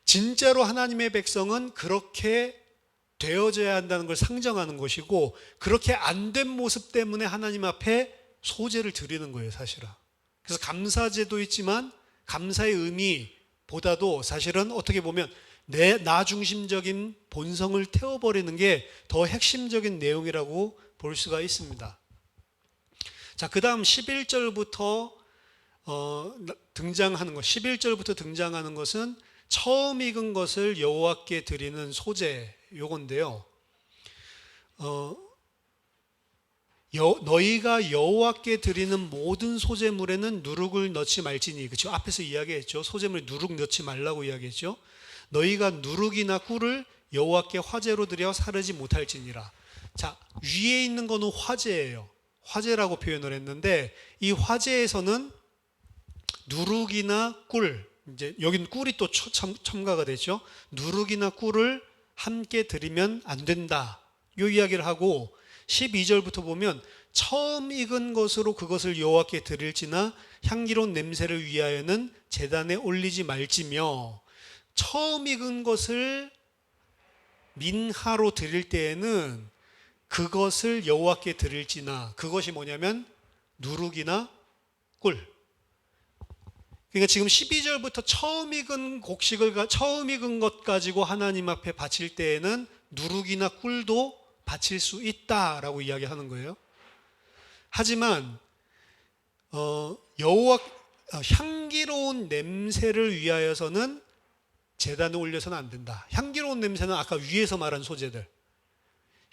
진짜로 하나님의 백성은 그렇게 되어져야 한다는 걸 상정하는 것이고, 그렇게 안 된 모습 때문에 하나님 앞에 소제를 드리는 거예요, 사실은. 그래서 감사제도 있지만 감사의 의미보다도 사실은 어떻게 보면 나 중심적인 본성을 태워버리는 게 더 핵심적인 내용이라고 볼 수가 있습니다. 자, 그 다음 11절부터 등장하는 것, 11절부터 등장하는 것은 처음 익은 것을 여호와께 드리는 소제, 요건데요. 너희가 여호와께 드리는 모든 소제물에는 누룩을 넣지 말지니, 그렇죠? 앞에서 이야기했죠. 소제물에 누룩 넣지 말라고 이야기했죠. 너희가 누룩이나 꿀을 여호와께 화제로 드려 사르지 못할지니라. 자, 위에 있는 거는 화제예요. 화제라고 표현을 했는데 이 화제에서는 누룩이나 꿀, 이제 여기는 꿀이 또 첨가가 되죠. 누룩이나 꿀을 함께 드리면 안 된다, 이 이야기를 하고, 12절부터 보면 처음 익은 것으로 그것을 여호와께 드릴지나 향기로운 냄새를 위하여는 제단에 올리지 말지며, 처음 익은 것을 민하로 드릴 때에는 그것을 여호와께 드릴지나, 그것이 뭐냐면 누룩이나 꿀. 그러니까 지금 12절부터 처음 익은 곡식을, 처음 익은 것 가지고 하나님 앞에 바칠 때에는 누룩이나 꿀도 바칠 수 있다라고 이야기하는 거예요. 하지만 향기로운 냄새를 위하여서는 제단에 올려서는 안 된다. 향기로운 냄새는 아까 위에서 말한 소재들,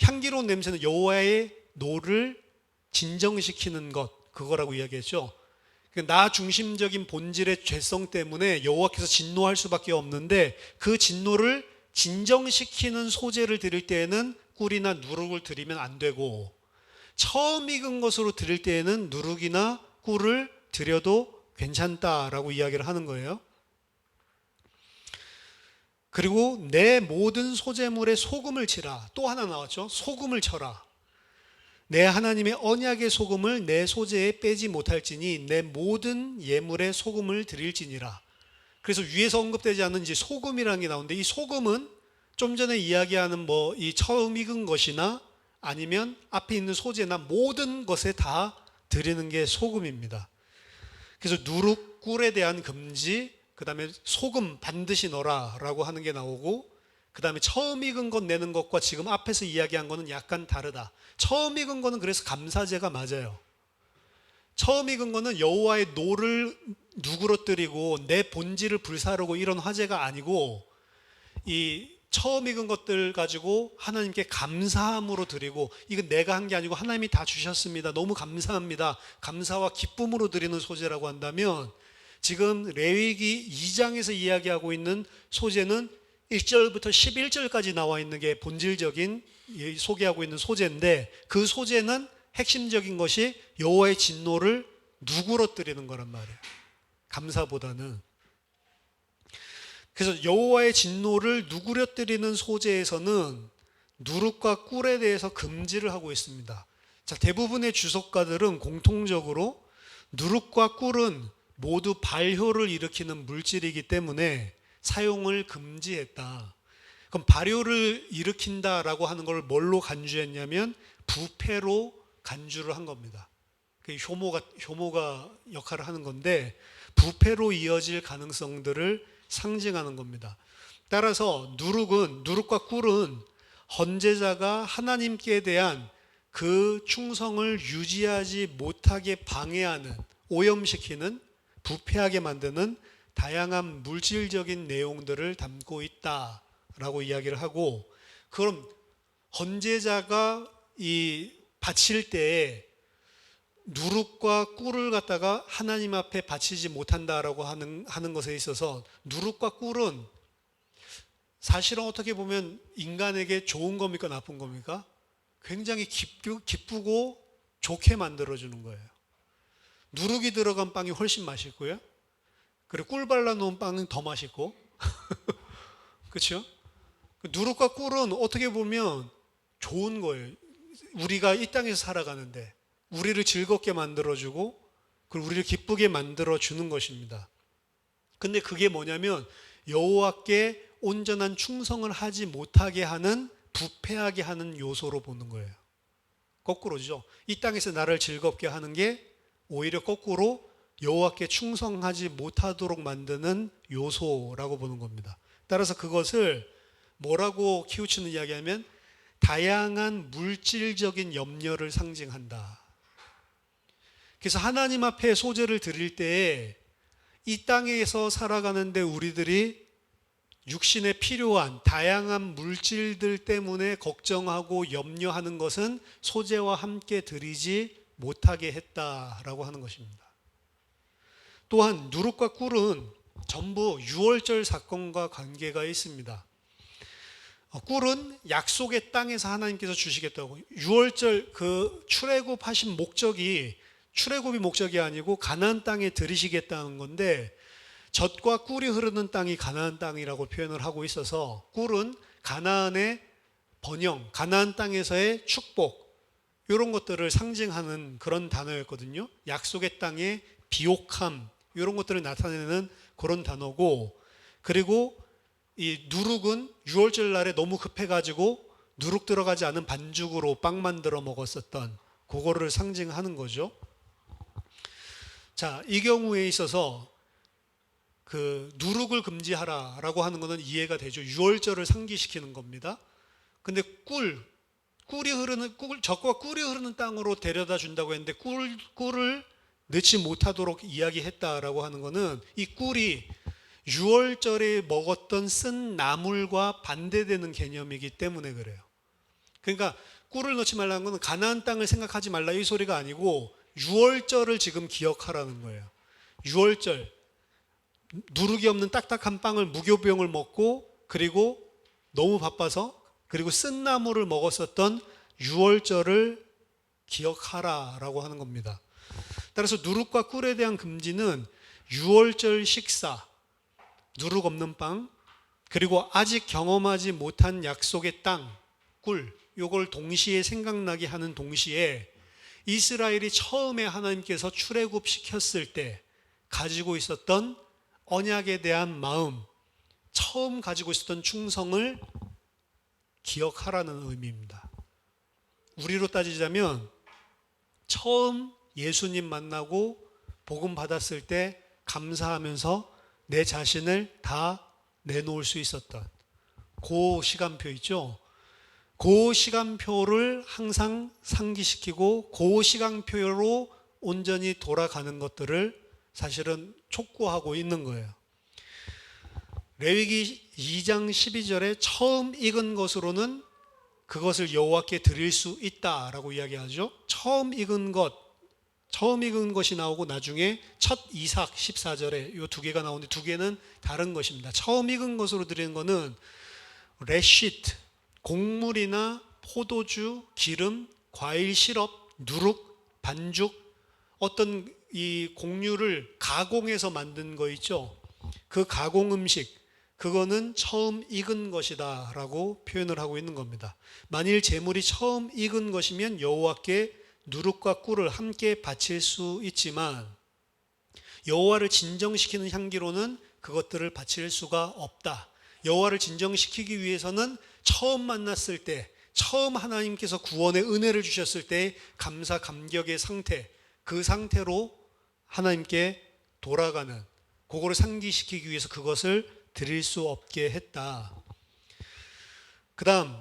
향기로운 냄새는 여호와의 노를 진정시키는 것, 그거라고 이야기했죠. 나 중심적인 본질의 죄성 때문에 여호와께서 진노할 수밖에 없는데 그 진노를 진정시키는 소재를 드릴 때에는 꿀이나 누룩을 드리면 안 되고, 처음 익은 것으로 드릴 때에는 누룩이나 꿀을 드려도 괜찮다라고 이야기를 하는 거예요. 그리고 내 모든 소재물에 소금을 치라. 또 하나 나왔죠. 소금을 쳐라. 내 하나님의 언약의 소금을 내 소재에 빼지 못할지니 내 모든 예물에 소금을 드릴지니라. 그래서 위에서 언급되지 않는 이제 소금이라는 게 나오는데, 이 소금은 좀 전에 이야기하는 이 처음 익은 것이나 아니면 앞에 있는 소재나 모든 것에 다 드리는 게 소금입니다. 그래서 누룩, 꿀에 대한 금지, 그 다음에 소금 반드시 넣어라 라고 하는 게 나오고, 그 다음에 처음 익은 것 내는 것과 지금 앞에서 이야기한 거는 약간 다르다. 처음 익은 거는 그래서 감사제가 맞아요. 처음 익은 거는 여호와의 노를 누그러뜨리고 내 본질을 불사르고 이런 화제가 아니고, 이 처음 익은 것들 가지고 하나님께 감사함으로 드리고, 이건 내가 한 게 아니고 하나님이 다 주셨습니다, 너무 감사합니다, 감사와 기쁨으로 드리는 소재라고 한다면, 지금 레위기 2장에서 이야기하고 있는 소재는 1절부터 11절까지 나와 있는 게 본질적인 소개하고 있는 소재인데, 그 소재는 핵심적인 것이 여호와의 진노를 누그러뜨리는 거란 말이에요. 감사보다는. 그래서 여호와의 진노를 누그러뜨리는 소재에서는 누룩과 꿀에 대해서 금지를 하고 있습니다. 자, 대부분의 주석가들은 공통적으로 누룩과 꿀은 모두 발효를 일으키는 물질이기 때문에 사용을 금지했다. 그럼 발효를 일으킨다라고 하는 걸 뭘로 간주했냐면 부패로 간주를 한 겁니다. 효모가 역할을 하는 건데, 부패로 이어질 가능성들을 상징하는 겁니다. 따라서 누룩과 꿀은 헌제자가 하나님께 대한 그 충성을 유지하지 못하게 방해하는, 오염시키는, 부패하게 만드는 다양한 물질적인 내용들을 담고 있다라고 이야기를 하고, 그럼 헌제자가 바칠 때에 누룩과 꿀을 갖다가 하나님 앞에 바치지 못한다라고 하는 것에 있어서, 누룩과 꿀은 사실은 어떻게 보면 인간에게 좋은 겁니까, 나쁜 겁니까? 굉장히 기쁘고 좋게 만들어주는 거예요. 누룩이 들어간 빵이 훨씬 맛있고요, 그리고 꿀 발라놓은 빵은 더 맛있고 그렇죠? 누룩과 꿀은 어떻게 보면 좋은 거예요. 우리가 이 땅에서 살아가는데 우리를 즐겁게 만들어주고, 그리고 우리를 기쁘게 만들어주는 것입니다. 근데 그게 뭐냐면 여호와께 온전한 충성을 하지 못하게 하는, 부패하게 하는 요소로 보는 거예요. 거꾸로죠. 이 땅에서 나를 즐겁게 하는 게 오히려 거꾸로 여호와께 충성하지 못하도록 만드는 요소라고 보는 겁니다. 따라서 그것을 뭐라고 키우치는 이야기하면 다양한 물질적인 염려를 상징한다. 그래서 하나님 앞에 소재를 드릴 때에 이 땅에서 살아가는데 우리들이 육신에 필요한 다양한 물질들 때문에 걱정하고 염려하는 것은 소재와 함께 드리지 못하게 했다라고 하는 것입니다. 또한 누룩과 꿀은 전부 유월절 사건과 관계가 있습니다. 꿀은 약속의 땅에서 하나님께서 주시겠다고, 유월절 그 출애굽하신 목적이 출애굽이 목적이 아니고 가나안 땅에 들이시겠다는 건데, 젖과 꿀이 흐르는 땅이 가나안 땅이라고 표현을 하고 있어서 꿀은 가나안의 번영, 가나안 땅에서의 축복, 이런 것들을 상징하는 그런 단어였거든요. 약속의 땅의 비옥함, 이런 것들을 나타내는 그런 단어고, 그리고 이 누룩은 유월절 날에 너무 급해가지고 누룩 들어가지 않은 반죽으로 빵 만들어 먹었었던 그거를 상징하는 거죠. 자, 이 경우에 있어서 그 누룩을 금지하라라고 하는 것은 이해가 되죠. 유월절을 상기시키는 겁니다. 근데 젖과 꿀이 흐르는 땅으로 데려다 준다고 했는데 꿀을 넣지 못하도록 이야기했다라고 하는 것은 이 꿀이 유월절에 먹었던 쓴 나물과 반대되는 개념이기 때문에 그래요. 그러니까 꿀을 넣지 말라는 것은 가나안 땅을 생각하지 말라 이 소리가 아니고 유월절을 지금 기억하라는 거예요. 유월절, 누룩이 없는 딱딱한 빵을 무교병을 먹고, 그리고 너무 바빠서, 그리고 쓴 나물을 먹었었던 유월절을 기억하라라고 하는 겁니다. 따라서 누룩과 꿀에 대한 금지는 유월절 식사, 누룩 없는 빵, 그리고 아직 경험하지 못한 약속의 땅, 꿀, 요걸 동시에 생각나게 하는 동시에 이스라엘이 처음에 하나님께서 출애굽시켰을 때 가지고 있었던 언약에 대한 마음, 처음 가지고 있었던 충성을 기억하라는 의미입니다. 우리로 따지자면 처음 예수님 만나고 복음 받았을 때 감사하면서 내 자신을 다 내놓을 수 있었던 그 시간표 있죠. 그 시간표를 항상 상기시키고 그 시간표로 온전히 돌아가는 것들을 사실은 촉구하고 있는 거예요. 레위기 2장 12절에 처음 익은 것으로는 그것을 여호와께 드릴 수 있다라고 이야기하죠. 처음 익은 것이 나오고 나중에 첫 이삭 14절에 이 두 개가 나오는데 두 개는 다른 것입니다. 처음 익은 것으로 드리는 것은 레시트, 곡물이나 포도주, 기름, 과일 시럽, 누룩, 반죽, 어떤 이 곡류를 가공해서 만든 거 있죠. 그 가공 음식, 그거는 처음 익은 것이다 라고 표현을 하고 있는 겁니다. 만일 제물이 처음 익은 것이면 여호와께 누룩과 꿀을 함께 바칠 수 있지만 여호와를 진정시키는 향기로는 그것들을 바칠 수가 없다. 여호와를 진정시키기 위해서는 처음 만났을 때, 처음 하나님께서 구원의 은혜를 주셨을 때 감사 감격의 상태, 그 상태로 하나님께 돌아가는, 그거를 상기시키기 위해서 그것을 드릴 수 없게 했다. 그 다음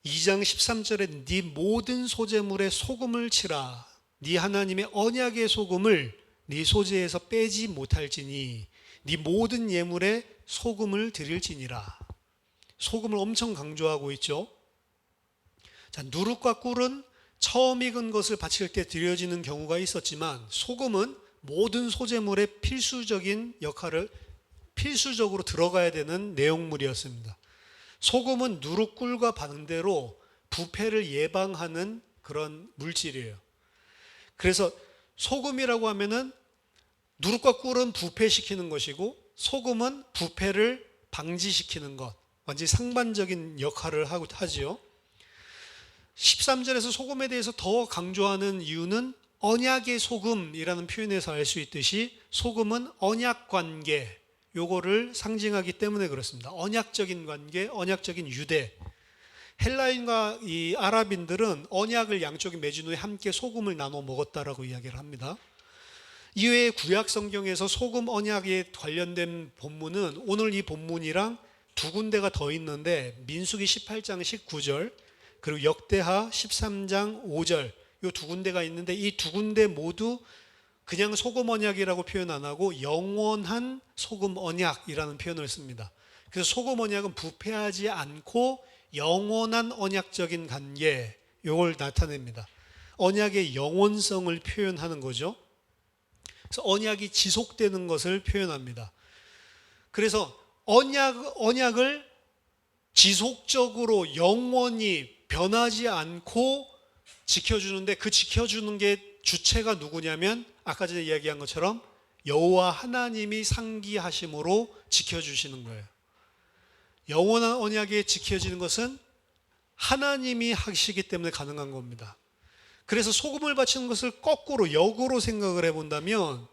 2장 13절에 네 모든 소재물에 소금을 치라. 네 하나님의 언약의 소금을 네 소재에서 빼지 못할지니 네 모든 예물에 소금을 드릴지니라. 소금을 엄청 강조하고 있죠. 자, 누룩과 꿀은 처음 익은 것을 바칠 때 드려지는 경우가 있었지만 소금은 모든 소재물의 필수적인 역할을 필수적으로 들어가야 되는 내용물이었습니다. 소금은 누룩, 꿀과 반대로 부패를 예방하는 그런 물질이에요. 그래서 소금이라고 하면은 누룩과 꿀은 부패시키는 것이고 소금은 부패를 방지시키는 것, 완전히 상반적인 역할을 하지요. 13절에서 소금에 대해서 더 강조하는 이유는 언약의 소금이라는 표현에서 알 수 있듯이 소금은 언약 관계, 요거를 상징하기 때문에 그렇습니다. 언약적인 관계, 언약적인 유대. 헬라인과 이 아랍인들은 언약을 양쪽에 맺은 후에 함께 소금을 나눠 먹었다라고 이야기를 합니다. 이외에 구약 성경에서 소금 언약에 관련된 본문은 오늘 이 본문이랑 두 군데가 더 있는데 민수기 18장 19절 그리고 역대하 13장 5절 이 두 군데가 있는데 이 두 군데 모두 그냥 소금 언약이라고 표현 안 하고 영원한 소금 언약이라는 표현을 씁니다. 그래서 소금 언약은 부패하지 않고 영원한 언약적인 관계, 이걸 나타냅니다. 언약의 영원성을 표현하는 거죠. 그래서 언약이 지속되는 것을 표현합니다. 그래서 언약을 지속적으로 영원히 변하지 않고 지켜주는데 그 지켜주는 게 주체가 누구냐면 아까 전에 이야기한 것처럼 여호와 하나님이 상기하심으로 지켜주시는 거예요. 영원한 언약에 지켜지는 것은 하나님이 하시기 때문에 가능한 겁니다. 그래서 소금을 바치는 것을 거꾸로 역으로 생각을 해본다면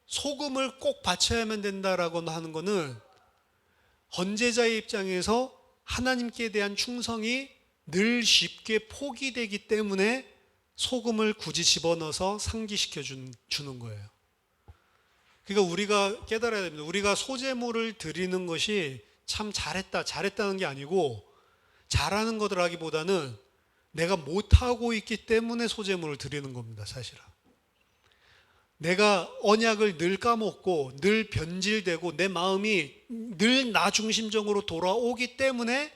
소금을 꼭 바쳐야만 된다라고 하는 것은 헌제자의 입장에서 하나님께 대한 충성이 늘 쉽게 포기되기 때문에 소금을 굳이 집어넣어서 상기시켜 주는 거예요. 그러니까 우리가 깨달아야 됩니다. 우리가 소제물을 드리는 것이 참 잘했다는 게 아니고 잘하는 것이라기보다는 내가 못하고 있기 때문에 소제물을 드리는 겁니다. 사실은 내가 언약을 늘 까먹고 늘 변질되고 내 마음이 늘 나 중심적으로 돌아오기 때문에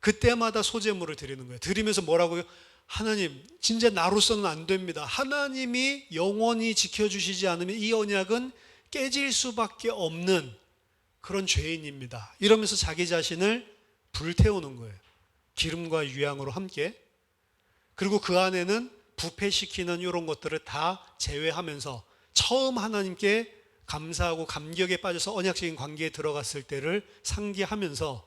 그때마다 소제물을 드리는 거예요. 드리면서 뭐라고요? 하나님, 진짜 나로서는 안 됩니다. 하나님이 영원히 지켜주시지 않으면 이 언약은 깨질 수밖에 없는 그런 죄인입니다. 이러면서 자기 자신을 불태우는 거예요. 기름과 유향으로 함께. 그리고 그 안에는 부패시키는 이런 것들을 다 제외하면서 처음 하나님께 감사하고 감격에 빠져서 언약적인 관계에 들어갔을 때를 상기하면서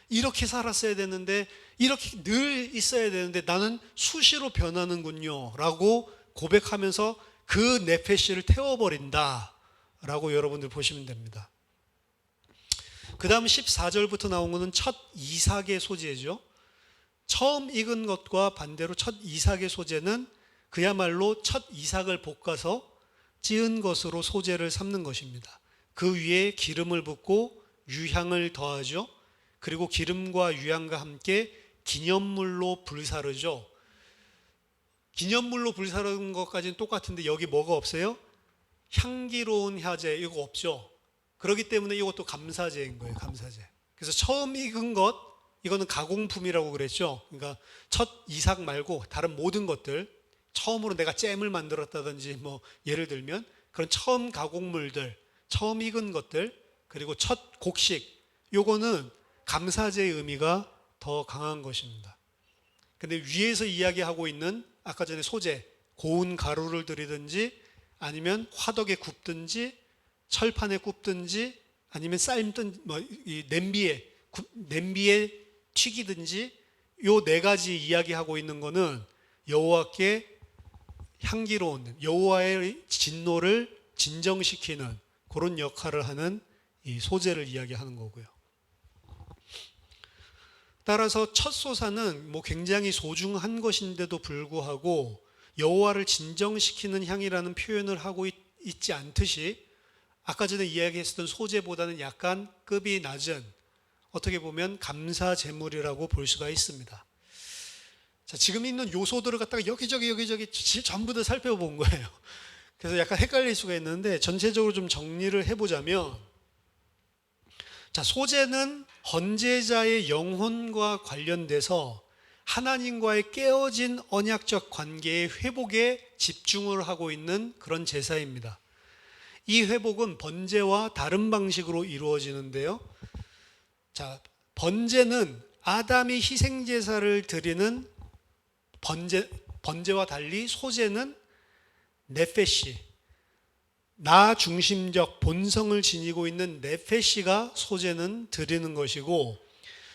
이렇게 살았어야 되는데, 이렇게 늘 있어야 되는데 나는 수시로 변하는군요 라고 고백하면서 그 네페시를 태워버린다 라고 여러분들 보시면 됩니다. 그 다음 14절부터 나온 것은 첫 이삭의 소재죠. 처음 익은 것과 반대로 첫 이삭의 소재는 그야말로 첫 이삭을 볶아서 찌은 것으로 소재를 삼는 것입니다. 그 위에 기름을 붓고 유향을 더하죠. 그리고 기름과 유향과 함께 기념물로 불사르죠. 기념물로 불사르는 것까지는 똑같은데 여기 뭐가 없어요? 향기로운 화제 이거 없죠. 그렇기 때문에 이것도 감사제인 거예요. 감사제. 그래서 처음 익은 것, 이거는 가공품이라고 그랬죠. 그러니까 첫 이삭 말고 다른 모든 것들, 처음으로 내가 잼을 만들었다든지 뭐 예를 들면 그런 처음 가공물들, 처음 익은 것들, 그리고 첫 곡식, 요거는 감사제의 의미가 더 강한 것입니다. 근데 위에서 이야기하고 있는 아까 전에 소재, 고운 가루를 들이든지 아니면 화덕에 굽든지 철판에 굽든지 아니면 삶든 뭐 이 냄비에 튀기든지 요 네 가지 이야기하고 있는 거는 여호와께 향기로운 여호와의 진노를 진정시키는 그런 역할을 하는 이 소재를 이야기하는 거고요. 따라서 첫 소사는 뭐 굉장히 소중한 것인데도 불구하고 여호와를 진정시키는 향이라는 표현을 하고 있지 않듯이 아까 전에 이야기했었던 소재보다는 약간 급이 낮은 어떻게 보면 감사 제물이라고 볼 수가 있습니다. 자, 지금 있는 요소들을 갖다가 여기저기 전부 다 살펴본 거예요. 그래서 약간 헷갈릴 수가 있는데 전체적으로 좀 정리를 해보자면, 자, 소재는 헌제자의 영혼과 관련돼서 하나님과의 깨어진 언약적 관계의 회복에 집중을 하고 있는 그런 제사입니다. 이 회복은 번제와 다른 방식으로 이루어지는데요. 자, 번제는 아담이 희생제사를 드리는 번제와 달리 소제는 네페시, 나 중심적 본성을 지니고 있는 네페시가 소제는 드리는 것이고,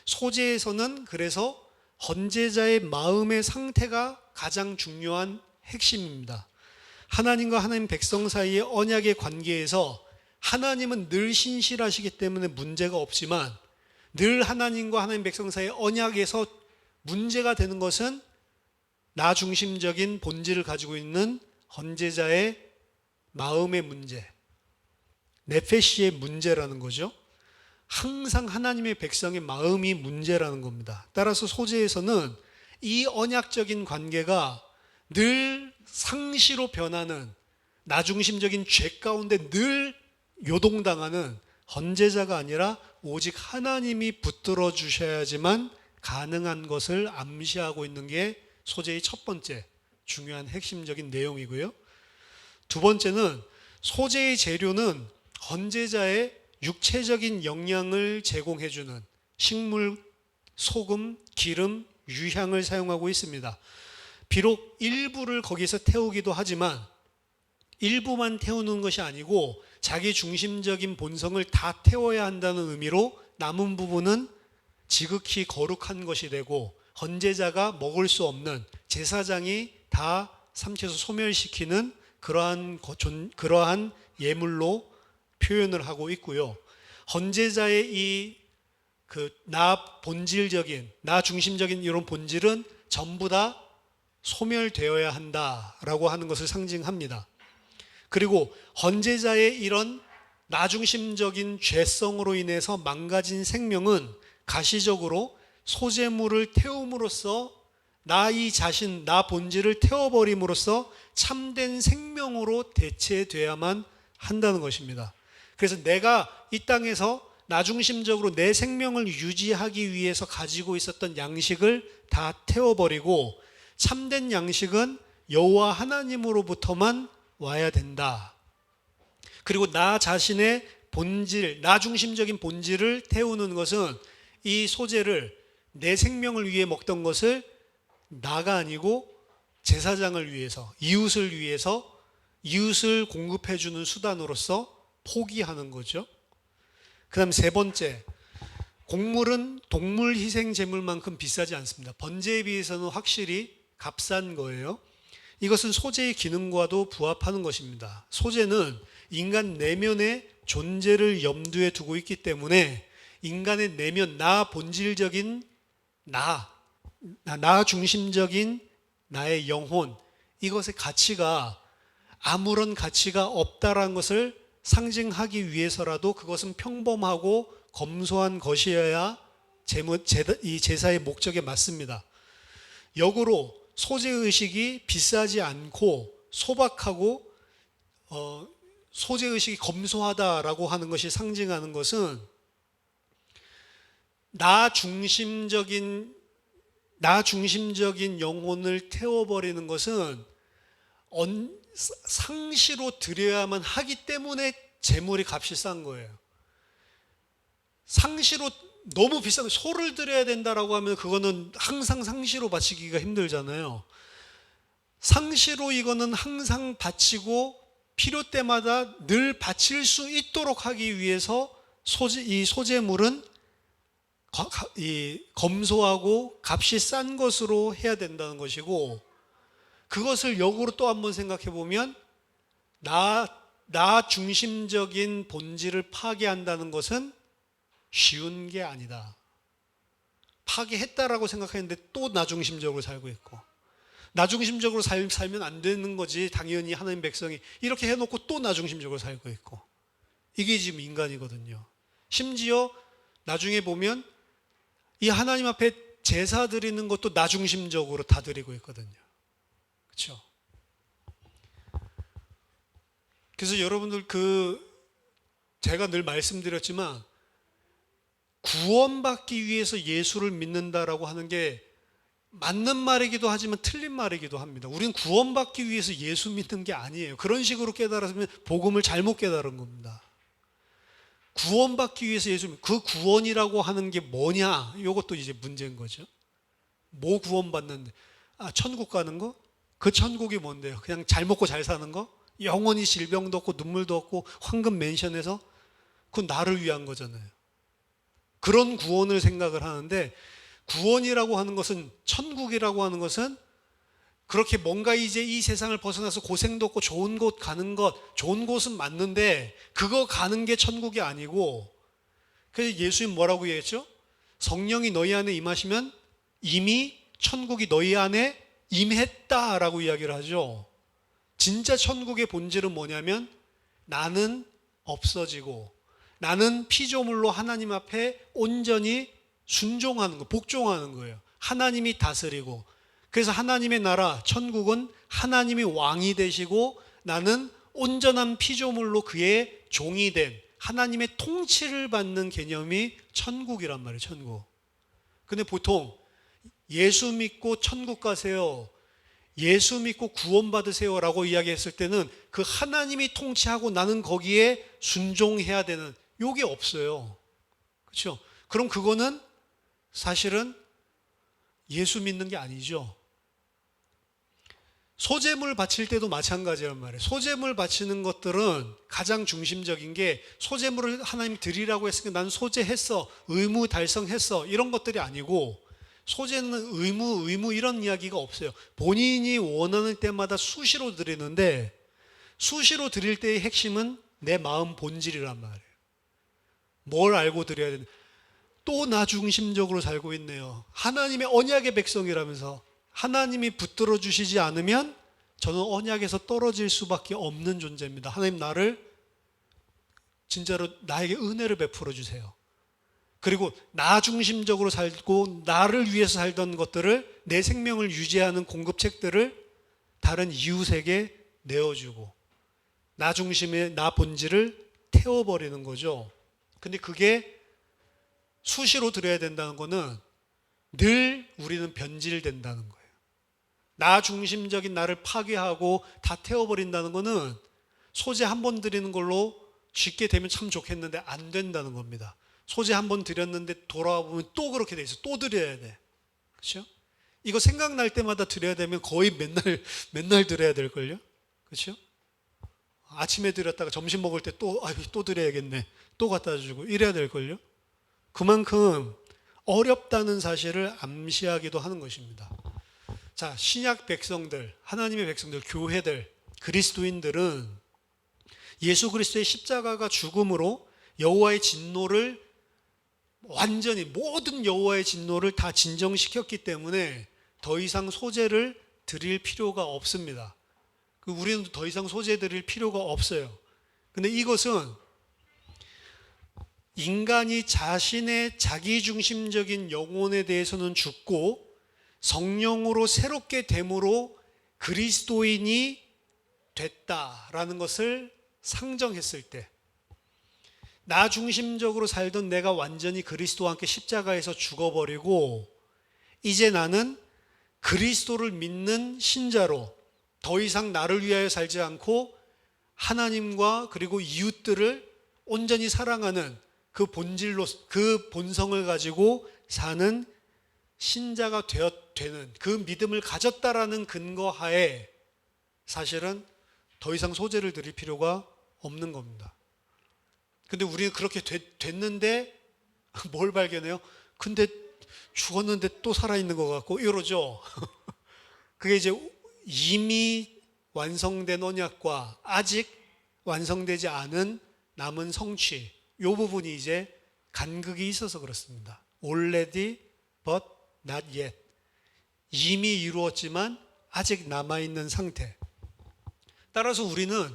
소제에서는 그래서 헌제자의 마음의 상태가 가장 중요한 핵심입니다. 하나님과 하나님 백성 사이의 언약의 관계에서 하나님은 늘 신실하시기 때문에 문제가 없지만 늘 하나님과 하나님 백성 사이의 언약에서 문제가 되는 것은 나 중심적인 본질을 가지고 있는 헌제자의 마음의 문제, 네페시의 문제라는 거죠. 항상 하나님의 백성의 마음이 문제라는 겁니다. 따라서 소제에서는 이 언약적인 관계가 늘 상시로 변하는 나 중심적인 죄 가운데 늘 요동당하는 헌제자가 아니라 오직 하나님이 붙들어 주셔야지만 가능한 것을 암시하고 있는 게 소제의 첫 번째 중요한 핵심적인 내용이고요. 두 번째는 소제의 재료는 헌제자의 육체적인 영양을 제공해주는 식물, 소금, 기름, 유향을 사용하고 있습니다. 비록 일부를 거기서 태우기도 하지만 일부만 태우는 것이 아니고 자기 중심적인 본성을 다 태워야 한다는 의미로 남은 부분은 지극히 거룩한 것이 되고 헌제자가 먹을 수 없는, 제사장이 다 삼켜서 소멸시키는 그러한 예물로 표현을 하고 있고요. 헌제자의 이 나 본질적인, 나 중심적인 이런 본질은 전부 다 소멸되어야 한다라고 하는 것을 상징합니다. 그리고 헌제자의 이런 나 중심적인 죄성으로 인해서 망가진 생명은 가시적으로 소제물을 태움으로써 나 자신, 나 본질을 태워버림으로써 참된 생명으로 대체돼야만 한다는 것입니다. 그래서 내가 이 땅에서 나 중심적으로 내 생명을 유지하기 위해서 가지고 있었던 양식을 다 태워버리고 참된 양식은 여호와 하나님으로부터만 와야 된다. 그리고 나 자신의 본질, 나 중심적인 본질을 태우는 것은 이 소제를 내 생명을 위해 먹던 것을 나가 아니고 제사장을 위해서, 이웃을 위해서, 이웃을 공급해 주는 수단으로서 포기하는 거죠. 그 다음 세 번째, 곡물은 동물 희생 제물만큼 비싸지 않습니다. 번제에 비해서는 확실히 값싼 거예요. 이것은 소재의 기능과도 부합하는 것입니다. 소재는 인간 내면의 존재를 염두에 두고 있기 때문에 인간의 내면, 나 본질적인 나 중심적인 나의 영혼, 이것의 가치가 아무런 가치가 없다라는 것을 상징하기 위해서라도 그것은 평범하고 검소한 것이어야 이 제사의 목적에 맞습니다. 역으로 소재의식이 비싸지 않고 소박하고 소재의식이 검소하다라고 하는 것이 상징하는 것은 나 중심적인 영혼을 태워버리는 것은 상시로 드려야만 하기 때문에 재물이 값이 싼 거예요. 상시로 너무 비싼 소를 드려야 된다라고 하면 그거는 항상 상시로 바치기가 힘들잖아요. 상시로 이거는 항상 바치고 필요 때마다 늘 바칠 수 있도록 하기 위해서 이 소재물은 검소하고 값이 싼 것으로 해야 된다는 것이고, 그것을 역으로 또 한번 생각해 보면 나 중심적인 본질을 파괴한다는 것은 쉬운 게 아니다. 파괴했다라고 생각했는데 또 나 중심적으로 살고 있고, 나 중심적으로 살면 안 되는 거지. 당연히 하나님 백성이 이렇게 해놓고 또 나 중심적으로 살고 있고, 이게 지금 인간이거든요. 심지어 나중에 보면 이 하나님 앞에 제사 드리는 것도 나 중심적으로 다 드리고 있거든요. 그렇죠? 그래서 여러분들 제가 늘 말씀드렸지만 구원받기 위해서 예수를 믿는다라고 하는 게 맞는 말이기도 하지만 틀린 말이기도 합니다. 우리는 구원받기 위해서 예수 믿는 게 아니에요. 그런 식으로 깨달았으면 복음을 잘못 깨달은 겁니다. 구원받기 위해서 그 구원이라고 하는 게 뭐냐? 이것도 이제 문제인 거죠. 뭐 구원받는데? 천국 가는 거? 그 천국이 뭔데요? 그냥 잘 먹고 잘 사는 거? 영원히 질병도 없고 눈물도 없고 황금 맨션에서? 그건 나를 위한 거잖아요. 그런 구원을 생각을 하는데, 구원이라고 하는 것은, 천국이라고 하는 것은 그렇게 뭔가 이제 이 세상을 벗어나서 고생도 없고 좋은 곳 가는 것, 좋은 곳은 맞는데 그거 가는 게 천국이 아니고, 그래서 예수님 뭐라고 얘기했죠? 성령이 너희 안에 임하시면 이미 천국이 너희 안에 임했다라고 이야기를 하죠. 진짜 천국의 본질은 뭐냐면 나는 없어지고 나는 피조물로 하나님 앞에 온전히 순종하는 거, 복종하는 거예요. 하나님이 다스리고, 그래서 하나님의 나라, 천국은 하나님이 왕이 되시고 나는 온전한 피조물로 그의 종이 된 하나님의 통치를 받는 개념이 천국이란 말이에요. 천국. 근데 보통 예수 믿고 천국 가세요, 예수 믿고 구원받으세요 라고 이야기했을 때는 그 하나님이 통치하고 나는 거기에 순종해야 되는 요게 없어요. 그렇죠? 그럼 그거는 사실은 예수 믿는 게 아니죠. 소재물 바칠 때도 마찬가지란 말이에요. 소재물 바치는 것들은 가장 중심적인 게, 소재물을 하나님 드리라고 했으니까 난 소재했어, 의무 달성했어, 이런 것들이 아니고, 소재는 의무 이런 이야기가 없어요. 본인이 원하는 때마다 수시로 드리는데, 수시로 드릴 때의 핵심은 내 마음 본질이란 말이에요. 뭘 알고 드려야 되는? 또 나 중심적으로 살고 있네요. 하나님의 언약의 백성이라면서 하나님이 붙들어 주시지 않으면 저는 언약에서 떨어질 수밖에 없는 존재입니다. 하나님 나를 진짜로 나에게 은혜를 베풀어 주세요. 그리고 나 중심적으로 살고 나를 위해서 살던 것들을, 내 생명을 유지하는 공급책들을 다른 이웃에게 내어주고 나 중심의 나 본질을 태워버리는 거죠. 근데 그게 수시로 드려야 된다는 거는 늘 우리는 변질된다는 거예요. 나 중심적인 나를 파괴하고 다 태워버린다는 거는 소재 한 번 드리는 걸로 쉽게 되면 참 좋겠는데 안 된다는 겁니다. 소재 한 번 드렸는데 돌아와 보면 또 그렇게 돼 있어. 또 드려야 돼. 그렇죠? 이거 생각날 때마다 드려야 되면 거의 맨날 드려야 될걸요? 그렇죠? 아침에 드렸다가 점심 먹을 때 또 드려야겠네. 또 갖다 주고 이래야 될걸요. 그만큼 어렵다는 사실을 암시하기도 하는 것입니다. 자, 신약 백성들, 하나님의 백성들, 교회들, 그리스도인들은 예수 그리스도의 십자가가 죽음으로 여호와의 진노를 완전히 모든 여호와의 진노를 다 진정시켰기 때문에 더 이상 소재를 드릴 필요가 없습니다. 우리는 더 이상 소재 드릴 필요가 없어요. 근데 이것은 인간이 자신의 자기중심적인 영혼에 대해서는 죽고 성령으로 새롭게 됨으로 그리스도인이 됐다라는 것을 상정했을 때, 나 중심적으로 살던 내가 완전히 그리스도와 함께 십자가에서 죽어버리고 이제 나는 그리스도를 믿는 신자로 더 이상 나를 위하여 살지 않고 하나님과 그리고 이웃들을 온전히 사랑하는 그 본질로, 그 본성을 가지고 사는 신자가 되는 그 믿음을 가졌다라는 근거하에 사실은 더 이상 소재를 드릴 필요가 없는 겁니다. 근데 우리는 그렇게 됐는데 뭘 발견해요? 근데 죽었는데 또 살아있는 것 같고 이러죠. 그게 이제 이미 완성된 언약과 아직 완성되지 않은 남은 성취, 이 부분이 이제 간극이 있어서 그렇습니다. Already but not yet. 이미 이루었지만 아직 남아있는 상태. 따라서 우리는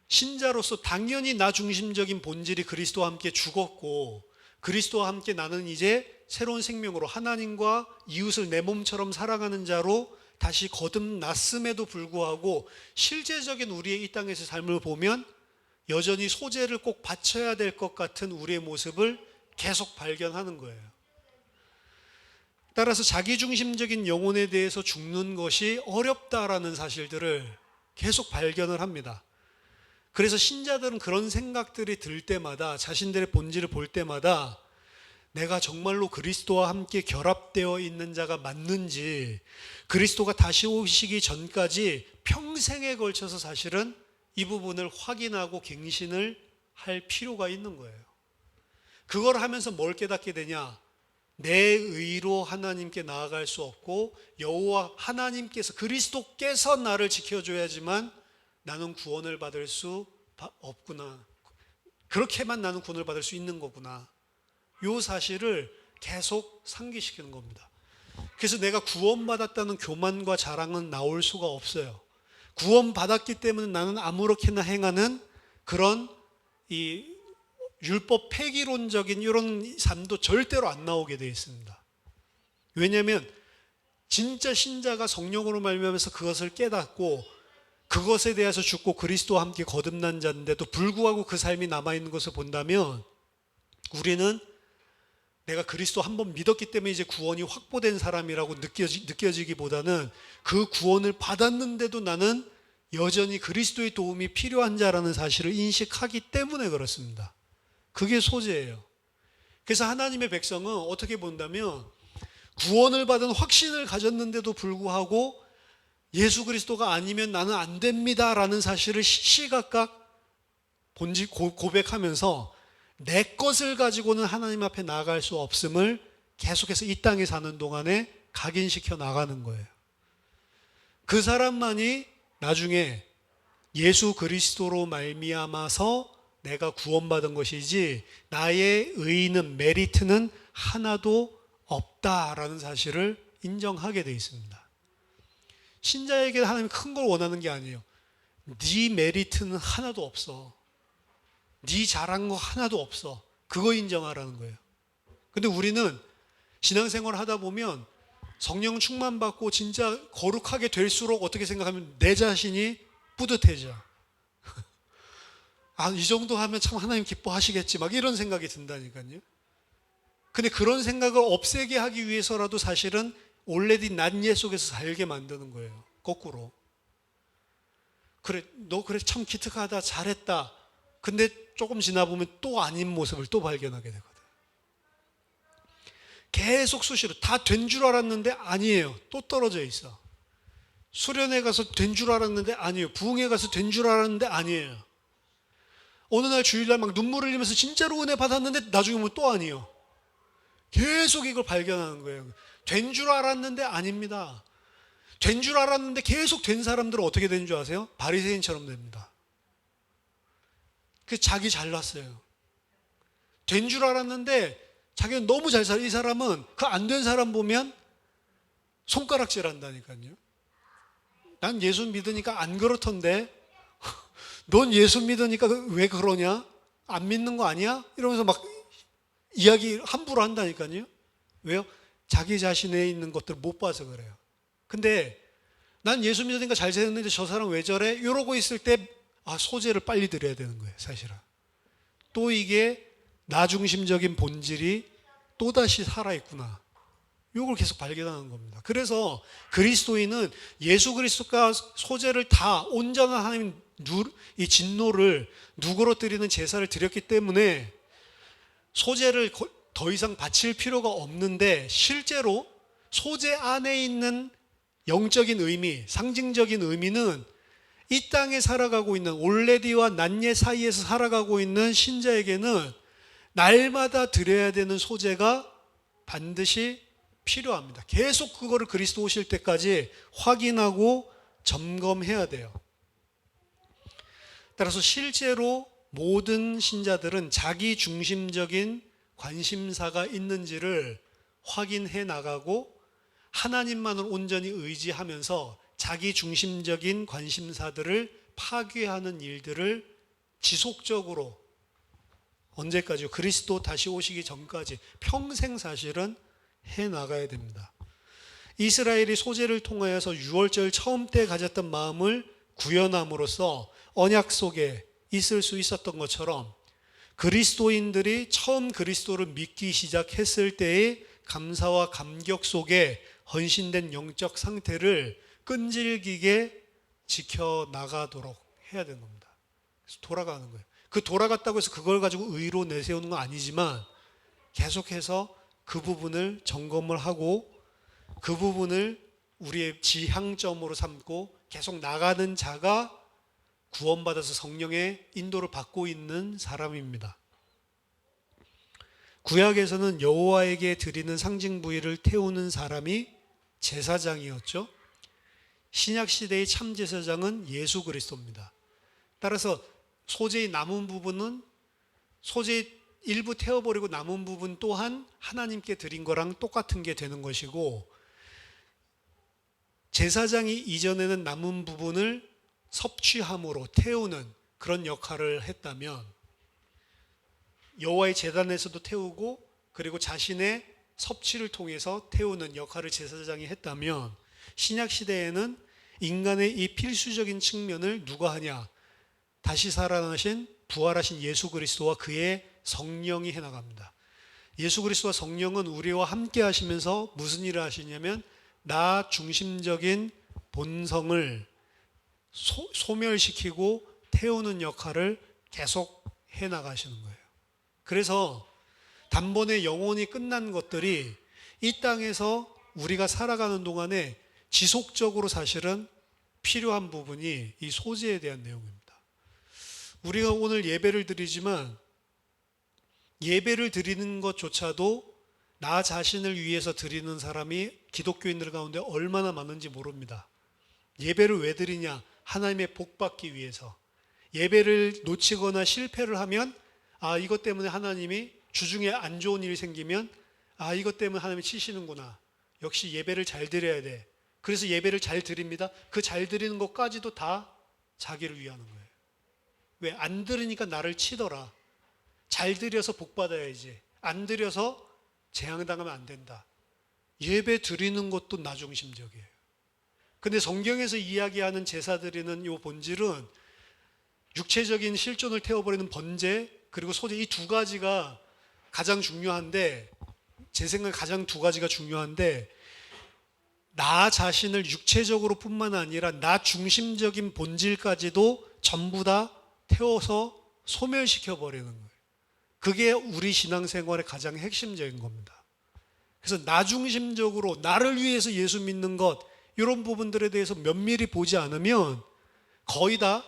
신자로서 당연히 나 중심적인 본질이 그리스도와 함께 죽었고 그리스도와 함께 나는 이제 새로운 생명으로 하나님과 이웃을 내 몸처럼 사랑하는 자로 다시 거듭났음에도 불구하고 실제적인 우리의 이 땅에서 삶을 보면 여전히 소재를 꼭 바쳐야 될 것 같은 우리의 모습을 계속 발견하는 거예요. 따라서 자기중심적인 영혼에 대해서 죽는 것이 어렵다라는 사실들을 계속 발견을 합니다. 그래서 신자들은 그런 생각들이 들 때마다, 자신들의 본질을 볼 때마다 내가 정말로 그리스도와 함께 결합되어 있는 자가 맞는지, 그리스도가 다시 오시기 전까지 평생에 걸쳐서 사실은 이 부분을 확인하고 갱신을 할 필요가 있는 거예요. 그걸 하면서 뭘 깨닫게 되냐? 내 의로 하나님께 나아갈 수 없고 여호와 하나님께서, 그리스도께서 나를 지켜줘야지만 나는 구원을 받을 수 없구나. 그렇게만 나는 구원을 받을 수 있는 거구나. 이 사실을 계속 상기시키는 겁니다. 그래서 내가 구원받았다는 교만과 자랑은 나올 수가 없어요. 구원받았기 때문에 나는 아무렇게나 행하는 그런 이 율법 폐기론적인 이런 삶도 절대로 안 나오게 되어 있습니다. 왜냐하면 진짜 신자가 성령으로 말미암아서 그것을 깨닫고 그것에 대해서 죽고 그리스도와 함께 거듭난 자인데도 불구하고 그 삶이 남아있는 것을 본다면 우리는 내가 그리스도 한 번 믿었기 때문에 이제 구원이 확보된 사람이라고 느껴지기보다는 그 구원을 받았는데도 나는 여전히 그리스도의 도움이 필요한 자라는 사실을 인식하기 때문에 그렇습니다. 그게 소재예요. 그래서 하나님의 백성은 어떻게 본다면 구원을 받은 확신을 가졌는데도 불구하고 예수 그리스도가 아니면 나는 안 됩니다 라는 사실을 시시각각 고백하면서 내 것을 가지고는 하나님 앞에 나아갈 수 없음을 계속해서 이 땅에 사는 동안에 각인시켜 나가는 거예요. 그 사람만이 나중에 예수 그리스도로 말미암아서 내가 구원받은 것이지 나의 의는, 메리트는 하나도 없다라는 사실을 인정하게 되어 있습니다. 신자에게 하나님이 큰 걸 원하는 게 아니에요. 네 메리트는 하나도 없어. 네 잘한 거 하나도 없어. 그거 인정하라는 거예요. 근데 우리는 신앙생활을 하다 보면 성령 충만받고 진짜 거룩하게 될수록 어떻게 생각하면 내 자신이 뿌듯해져. 아, 이 정도 하면 참 하나님 기뻐하시겠지 막 이런 생각이 든다니까요. 근데 그런 생각을 없애게 하기 위해서라도 사실은 already 난 예 속에서 살게 만드는 거예요. 거꾸로. 그래, 너 그래 참 기특하다, 잘했다. 근데 조금 지나보면 또 아닌 모습을 또 발견하게 되거든. 계속 수시로 다 된 줄 알았는데 아니에요. 또 떨어져 있어. 수련회 가서 된 줄 알았는데 아니에요. 부흥회 가서 된 줄 알았는데 아니에요. 어느 날 주일날 막 눈물을 흘리면서 진짜로 은혜 받았는데 나중에 보면 또 아니에요. 계속 이걸 발견하는 거예요. 된 줄 알았는데 아닙니다. 된 줄 알았는데 계속 된 사람들은 어떻게 되는 줄 아세요? 바리새인처럼 됩니다. 그 자기 잘났어요. 된 줄 알았는데 자기는 너무 잘 살아. 이 사람은 그 안 된 사람 보면 손가락질 한다니까요. 난 예수 믿으니까 안 그렇던데 넌 예수 믿으니까 왜 그러냐? 안 믿는 거 아니야? 이러면서 막 이야기 함부로 한다니까요. 왜요? 자기 자신에 있는 것들을 못 봐서 그래요. 근데 난 예수 믿으니까 잘 되는데 저 사람 왜 저래? 이러고 있을 때 소재를 빨리 드려야 되는 거예요, 사실은. 또 이게 나 중심적인 본질이 또다시 살아있구나. 이걸 계속 발견하는 겁니다. 그래서 그리스도인은 예수 그리스도가 소재를 다 온전한 하나님 이 진노를 누그러뜨리는 제사를 드렸기 때문에 소재를 더 이상 바칠 필요가 없는데, 실제로 소재 안에 있는 영적인 의미, 상징적인 의미는 이 땅에 살아가고 있는 올레디와 난예 사이에서 살아가고 있는 신자에게는 날마다 드려야 되는 소재가 반드시 필요합니다. 계속 그거를 그리스도 오실 때까지 확인하고 점검해야 돼요. 따라서 실제로 모든 신자들은 자기 중심적인 관심사가 있는지를 확인해 나가고 하나님만을 온전히 의지하면서 자기 중심적인 관심사들을 파괴하는 일들을 지속적으로 언제까지요? 그리스도 다시 오시기 전까지 평생 사실은 해 나가야 됩니다. 이스라엘이 소재를 통하여서 유월절 처음 때 가졌던 마음을 구현함으로써 언약 속에 있을 수 있었던 것처럼 그리스도인들이 처음 그리스도를 믿기 시작했을 때의 감사와 감격 속에 헌신된 영적 상태를 끈질기게 지켜나가도록 해야 되는 겁니다. 그래서 돌아가는 거예요. 그 돌아갔다고 해서 그걸 가지고 의로 내세우는 건 아니지만 계속해서 그 부분을 점검을 하고 그 부분을 우리의 지향점으로 삼고 계속 나가는 자가 구원받아서 성령의 인도를 받고 있는 사람입니다. 구약에서는 여호와에게 드리는 상징 부위를 태우는 사람이 제사장이었죠. 신약시대의 참 제사장은 예수 그리스도입니다. 따라서 소재의 남은 부분은 소재 일부 태워버리고 남은 부분 또한 하나님께 드린 거랑 똑같은 게 되는 것이고, 제사장이 이전에는 남은 부분을 섭취함으로 태우는 그런 역할을 했다면 여호와의 제단에서도 태우고 그리고 자신의 섭취를 통해서 태우는 역할을 제사장이 했다면, 신약시대에는 인간의 이 필수적인 측면을 누가 하냐? 다시 살아나신 부활하신 예수 그리스도와 그의 성령이 해나갑니다. 예수 그리스도와 성령은 우리와 함께 하시면서 무슨 일을 하시냐면 나 중심적인 본성을 소멸시키고 태우는 역할을 계속 해나가시는 거예요. 그래서 단번에 영원히 끝난 것들이 이 땅에서 우리가 살아가는 동안에 지속적으로 사실은 필요한 부분이 이 소재에 대한 내용입니다. 우리가 오늘 예배를 드리지만 예배를 드리는 것조차도 나 자신을 위해서 드리는 사람이 기독교인들 가운데 얼마나 많은지 모릅니다. 예배를 왜 드리냐? 하나님의 복 받기 위해서. 예배를 놓치거나 실패를 하면 이것 때문에 하나님이 주중에 안 좋은 일이 생기면 이것 때문에 하나님이 치시는구나. 역시 예배를 잘 드려야 돼. 그래서 예배를 잘 드립니다. 그 잘 드리는 것까지도 다 자기를 위하는 거예요. 왜? 안 들으니까 나를 치더라. 잘 드려서 복 받아야지. 안 드려서 재앙당하면 안 된다. 예배 드리는 것도 나 중심적이에요. 근데 성경에서 이야기하는 제사 드리는 이 본질은 육체적인 실존을 태워버리는 번제 그리고 소재, 이 두 가지가 가장 중요한데, 제 생각에 가장 두 가지가 중요한데, 나 자신을 육체적으로 뿐만 아니라 나 중심적인 본질까지도 전부 다 태워서 소멸시켜 버리는 거예요. 그게 우리 신앙생활의 가장 핵심적인 겁니다. 그래서 나 중심적으로 나를 위해서 예수 믿는 것, 이런 부분들에 대해서 면밀히 보지 않으면 거의 다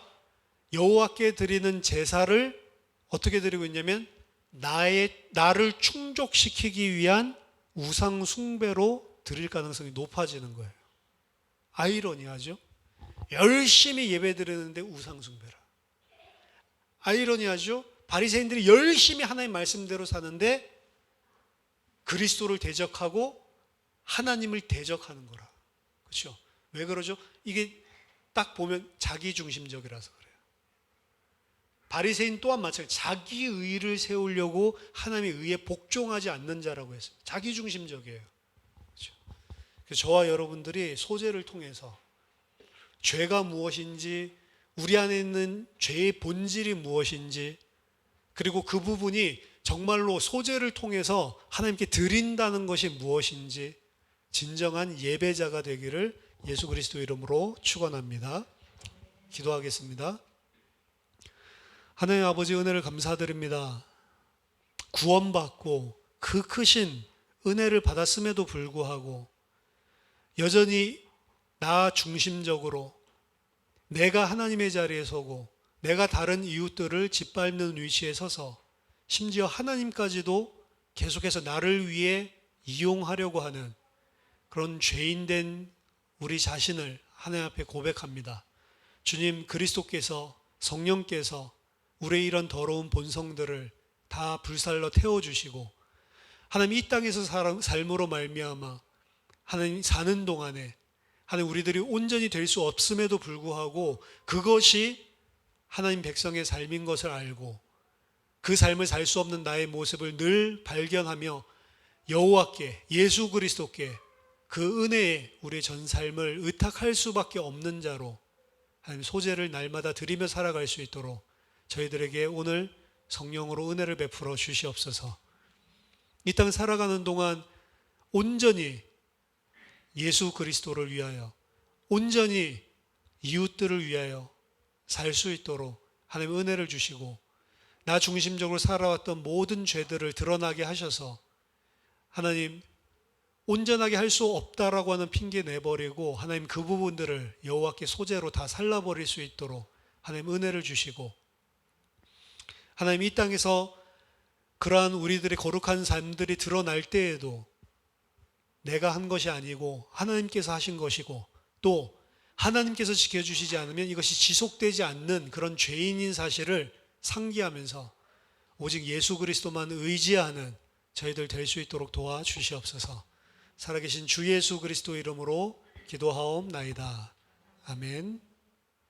여호와께 드리는 제사를 어떻게 드리고 있냐면 나를 충족시키기 위한 우상 숭배로 드릴 가능성이 높아지는 거예요. 아이러니하죠? 열심히 예배 드리는데 우상 숭배라. 아이러니하죠? 바리새인들이 열심히 하나님 말씀대로 사는데 그리스도를 대적하고 하나님을 대적하는 거라. 그렇죠? 왜 그러죠? 이게 딱 보면 자기중심적이라서 그래요. 바리새인 또한 마찬가지, 자기 의를 세우려고 하나님의 의에 복종하지 않는 자라고 했어요. 자기중심적이에요. 그렇죠? 그래서 저와 여러분들이 소제를 통해서 죄가 무엇인지, 우리 안에 있는 죄의 본질이 무엇인지, 그리고 그 부분이 정말로 소제를 통해서 하나님께 드린다는 것이 무엇인지 진정한 예배자가 되기를 예수 그리스도 이름으로 축원합니다. 기도하겠습니다. 하나님 아버지, 은혜를 감사드립니다. 구원받고 그 크신 은혜를 받았음에도 불구하고 여전히 나 중심적으로 내가 하나님의 자리에 서고 내가 다른 이웃들을 짓밟는 위치에 서서 심지어 하나님까지도 계속해서 나를 위해 이용하려고 하는 그런 죄인된 우리 자신을 하나님 앞에 고백합니다. 주님, 그리스도께서, 성령께서 우리의 이런 더러운 본성들을 다 불살러 태워주시고 하나님 이 땅에서 삶으로 말미암아 하나님 사는 동안에 하나님 우리들이 온전히 될 수 없음에도 불구하고 그것이 하나님 백성의 삶인 것을 알고 그 삶을 살 수 없는 나의 모습을 늘 발견하며 여호와께, 예수 그리스도께 그 은혜에 우리의 전 삶을 의탁할 수밖에 없는 자로 하나님 소제를 날마다 드리며 살아갈 수 있도록 저희들에게 오늘 성령으로 은혜를 베풀어 주시옵소서. 이 땅 살아가는 동안 온전히 예수 그리스도를 위하여, 온전히 이웃들을 위하여 살 수 있도록 하나님 은혜를 주시고 나 중심적으로 살아왔던 모든 죄들을 드러나게 하셔서 하나님 온전하게 할 수 없다라고 하는 핑계 내버리고 하나님 그 부분들을 여호와께 소제로 다 살라버릴 수 있도록 하나님 은혜를 주시고 하나님 이 땅에서 그러한 우리들의 거룩한 삶들이 드러날 때에도 내가 한 것이 아니고 하나님께서 하신 것이고 또 하나님께서 지켜주시지 않으면 이것이 지속되지 않는 그런 죄인인 사실을 상기하면서 오직 예수 그리스도만 의지하는 저희들 될 수 있도록 도와주시옵소서. 살아계신 주 예수 그리스도 이름으로 기도하옵나이다. 아멘.